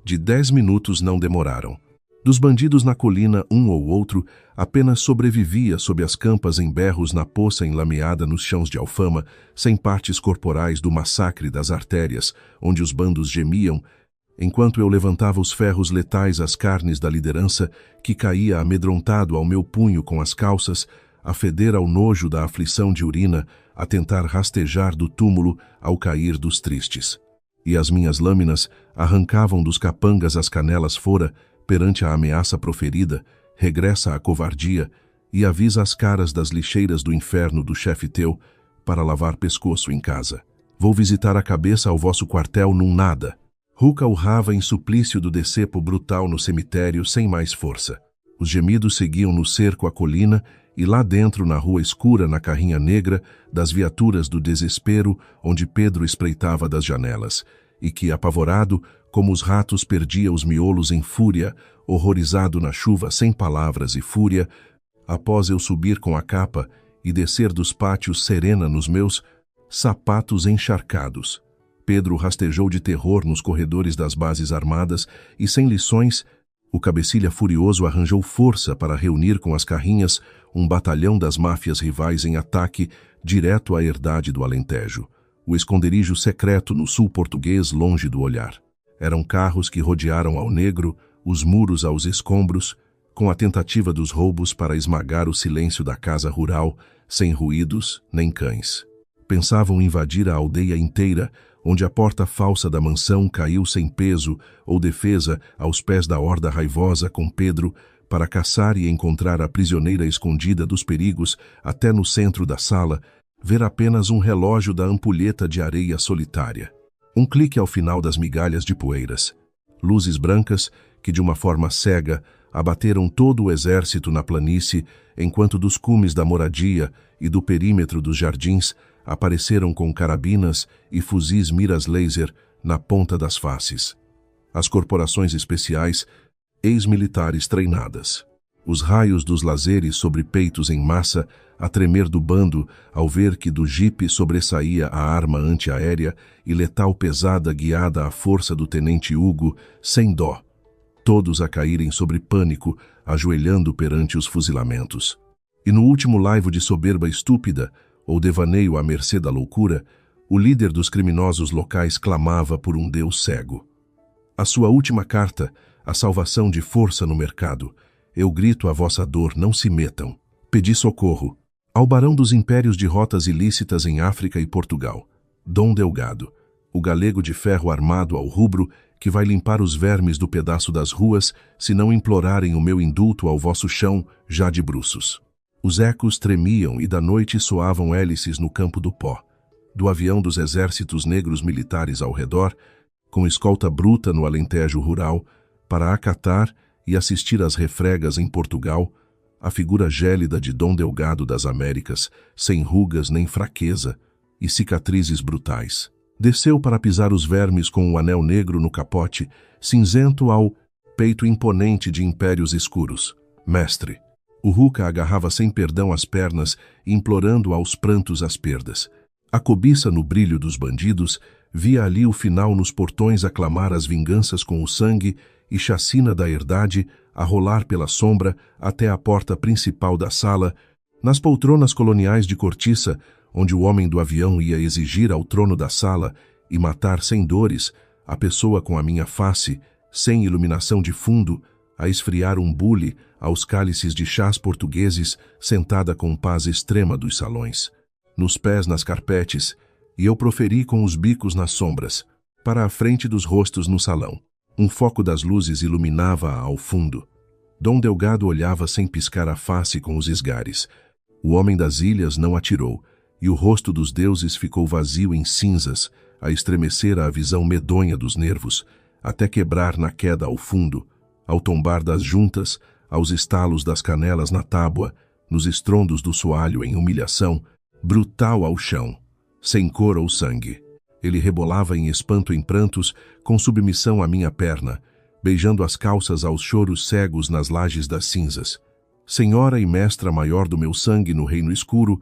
De 10 minutos não demoraram. Dos bandidos na colina, um ou outro apenas sobrevivia sob as campas em berros na poça enlameada nos chãos de Alfama, sem partes corporais do massacre das artérias, onde os bandos gemiam, enquanto eu levantava os ferros letais às carnes da liderança, que caía amedrontado ao meu punho com as calças, a feder ao nojo da aflição de urina, a tentar rastejar do túmulo ao cair dos tristes. E as minhas lâminas arrancavam dos capangas as canelas fora, perante a ameaça proferida, regressa a covardia e avisa as caras das lixeiras do inferno do chefe teu para lavar pescoço em casa. Vou visitar a cabeça ao vosso quartel num nada. Ruka urrava em suplício do decepo brutal no cemitério sem mais força. Os gemidos seguiam no cerco à colina e lá dentro na rua escura na carrinha negra das viaturas do desespero onde Pedro espreitava das janelas e que, apavorado, como os ratos perdia os miolos em fúria, horrorizado na chuva sem palavras e fúria, após eu subir com a capa e descer dos pátios serena nos meus sapatos encharcados. Pedro rastejou de terror nos corredores das bases armadas e, sem lições, o cabecilha furioso arranjou força para reunir com as carrinhas um batalhão das máfias rivais em ataque direto à herdade do Alentejo, o esconderijo secreto no sul português longe do olhar. Eram carros que rodearam ao negro, os muros aos escombros, com a tentativa dos roubos para esmagar o silêncio da casa rural, sem ruídos nem cães. Pensavam invadir a aldeia inteira, onde a porta falsa da mansão caiu sem peso ou defesa aos pés da horda raivosa com Pedro, para caçar e encontrar a prisioneira escondida dos perigos até no centro da sala, ver apenas um relógio da ampulheta de areia solitária. Um clique ao final das migalhas de poeiras. Luzes brancas que, de uma forma cega, abateram todo o exército na planície, enquanto dos cumes da moradia e do perímetro dos jardins apareceram com carabinas e fuzis miras laser na ponta das faces. As corporações especiais, ex-militares treinadas. Os raios dos lazeres sobre peitos em massa a tremer do bando ao ver que do jipe sobressaía a arma antiaérea e letal pesada guiada à força do tenente Hugo, sem dó. Todos a caírem sobre pânico, ajoelhando perante os fuzilamentos. E no último laivo de soberba estúpida, ou devaneio à mercê da loucura, o líder dos criminosos locais clamava por um Deus cego. A sua última carta, a salvação de força no mercado. Eu grito a vossa dor, não se metam. Pedi socorro. Ao barão dos impérios de rotas ilícitas em África e Portugal, Dom Delgado, o galego de ferro armado ao rubro, que vai limpar os vermes do pedaço das ruas, se não implorarem o meu indulto ao vosso chão, já de bruços. Os ecos tremiam e da noite soavam hélices no campo do pó. Do avião dos exércitos negros militares ao redor, com escolta bruta no Alentejo rural, para acatar e assistir às refregas em Portugal, a figura gélida de Dom Delgado das Américas, sem rugas nem fraqueza e cicatrizes brutais. Desceu para pisar os vermes com o anel negro no capote, cinzento ao peito imponente de impérios escuros. Mestre. O Ruka agarrava sem perdão as pernas, implorando aos prantos as perdas. A cobiça no brilho dos bandidos via ali o final nos portões aclamar as vinganças com o sangue e chacina da herdade a rolar pela sombra até a porta principal da sala, nas poltronas coloniais de cortiça, onde o homem do avião ia exigir ao trono da sala e matar sem dores a pessoa com a minha face, sem iluminação de fundo, a esfriar um bule aos cálices de chás portugueses, sentada com paz extrema dos salões. Nos pés nas carpetes, e eu proferi com os bicos nas sombras, para a frente dos rostos no salão. Um foco das luzes iluminava-a ao fundo. Dom Delgado olhava sem piscar a face com os esgares. O homem das ilhas não atirou, e o rosto dos deuses ficou vazio em cinzas, a estremecer à visão medonha dos nervos, até quebrar na queda ao fundo, ao tombar das juntas, aos estalos das canelas na tábua, nos estrondos do soalho em humilhação, brutal ao chão, sem cor ou sangue. Ele rebolava em espanto em prantos, com submissão à minha perna, beijando as calças aos choros cegos nas lajes das cinzas. Senhora e mestra maior do meu sangue no reino escuro,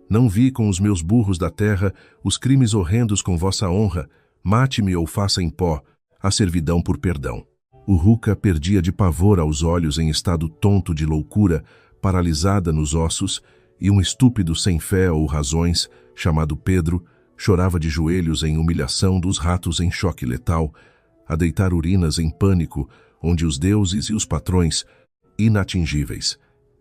não vi com os meus burros da terra os crimes horrendos com vossa honra, mate-me ou faça em pó a servidão por perdão. O Ruka perdia de pavor aos olhos em estado tonto de loucura, paralisada nos ossos, e um estúpido sem fé ou razões, chamado Pedro, chorava de joelhos em humilhação dos ratos em choque letal, a deitar urinas em pânico, onde os deuses e os patrões, inatingíveis,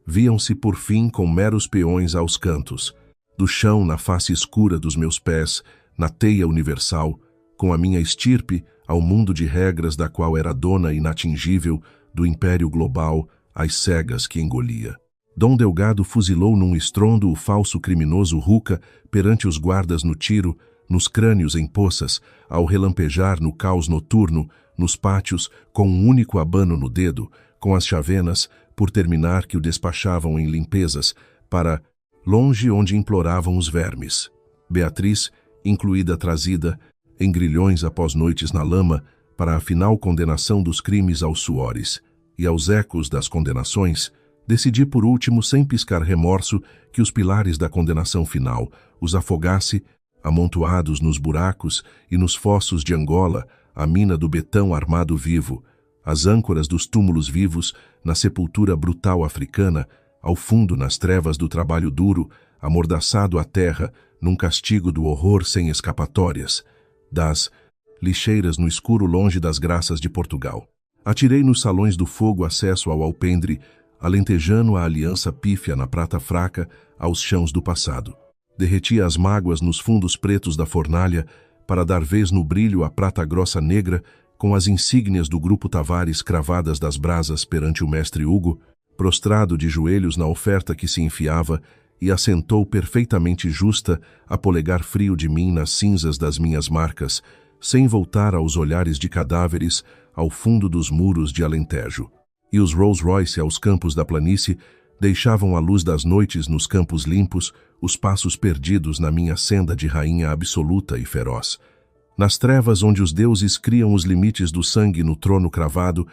viam-se por fim com meros peões aos cantos, do chão na face escura dos meus pés, na teia universal, com a minha estirpe ao mundo de regras da qual era dona inatingível do império global, às cegas que engolia. Dom Delgado fuzilou num estrondo o falso criminoso Ruka perante os guardas no tiro, nos crânios em poças, ao relampejar no caos noturno, nos pátios, com um único abano no dedo, com as chavenas, por terminar que o despachavam em limpezas, para longe onde imploravam os vermes. Beatriz, incluída trazida, em grilhões após noites na lama, para a final condenação dos crimes aos suores, e aos ecos das condenações, decidi por último, sem piscar remorso, que os pilares da condenação final os afogasse, amontoados nos buracos e nos fossos de Angola, a mina do betão armado vivo, as âncoras dos túmulos vivos, na sepultura brutal africana, ao fundo nas trevas do trabalho duro, amordaçado à terra, num castigo do horror sem escapatórias, das lixeiras no escuro longe das graças de Portugal. Atirei nos salões do fogo acesso ao alpendre, alentejando a aliança pífia na prata fraca aos chãos do passado. Derretia as mágoas nos fundos pretos da fornalha para dar vez no brilho à prata grossa negra com as insígnias do Grupo Tavares cravadas das brasas perante o mestre Hugo, prostrado de joelhos na oferta que se enfiava, e assentou perfeitamente justa a polegar frio de mim nas cinzas das minhas marcas, sem voltar aos olhares de cadáveres ao fundo dos muros de Alentejo. E os Rolls Royce aos campos da planície deixavam a luz das noites nos campos limpos, os passos perdidos na minha senda de rainha absoluta e feroz. Nas trevas onde os deuses criam os limites do sangue no trono cravado,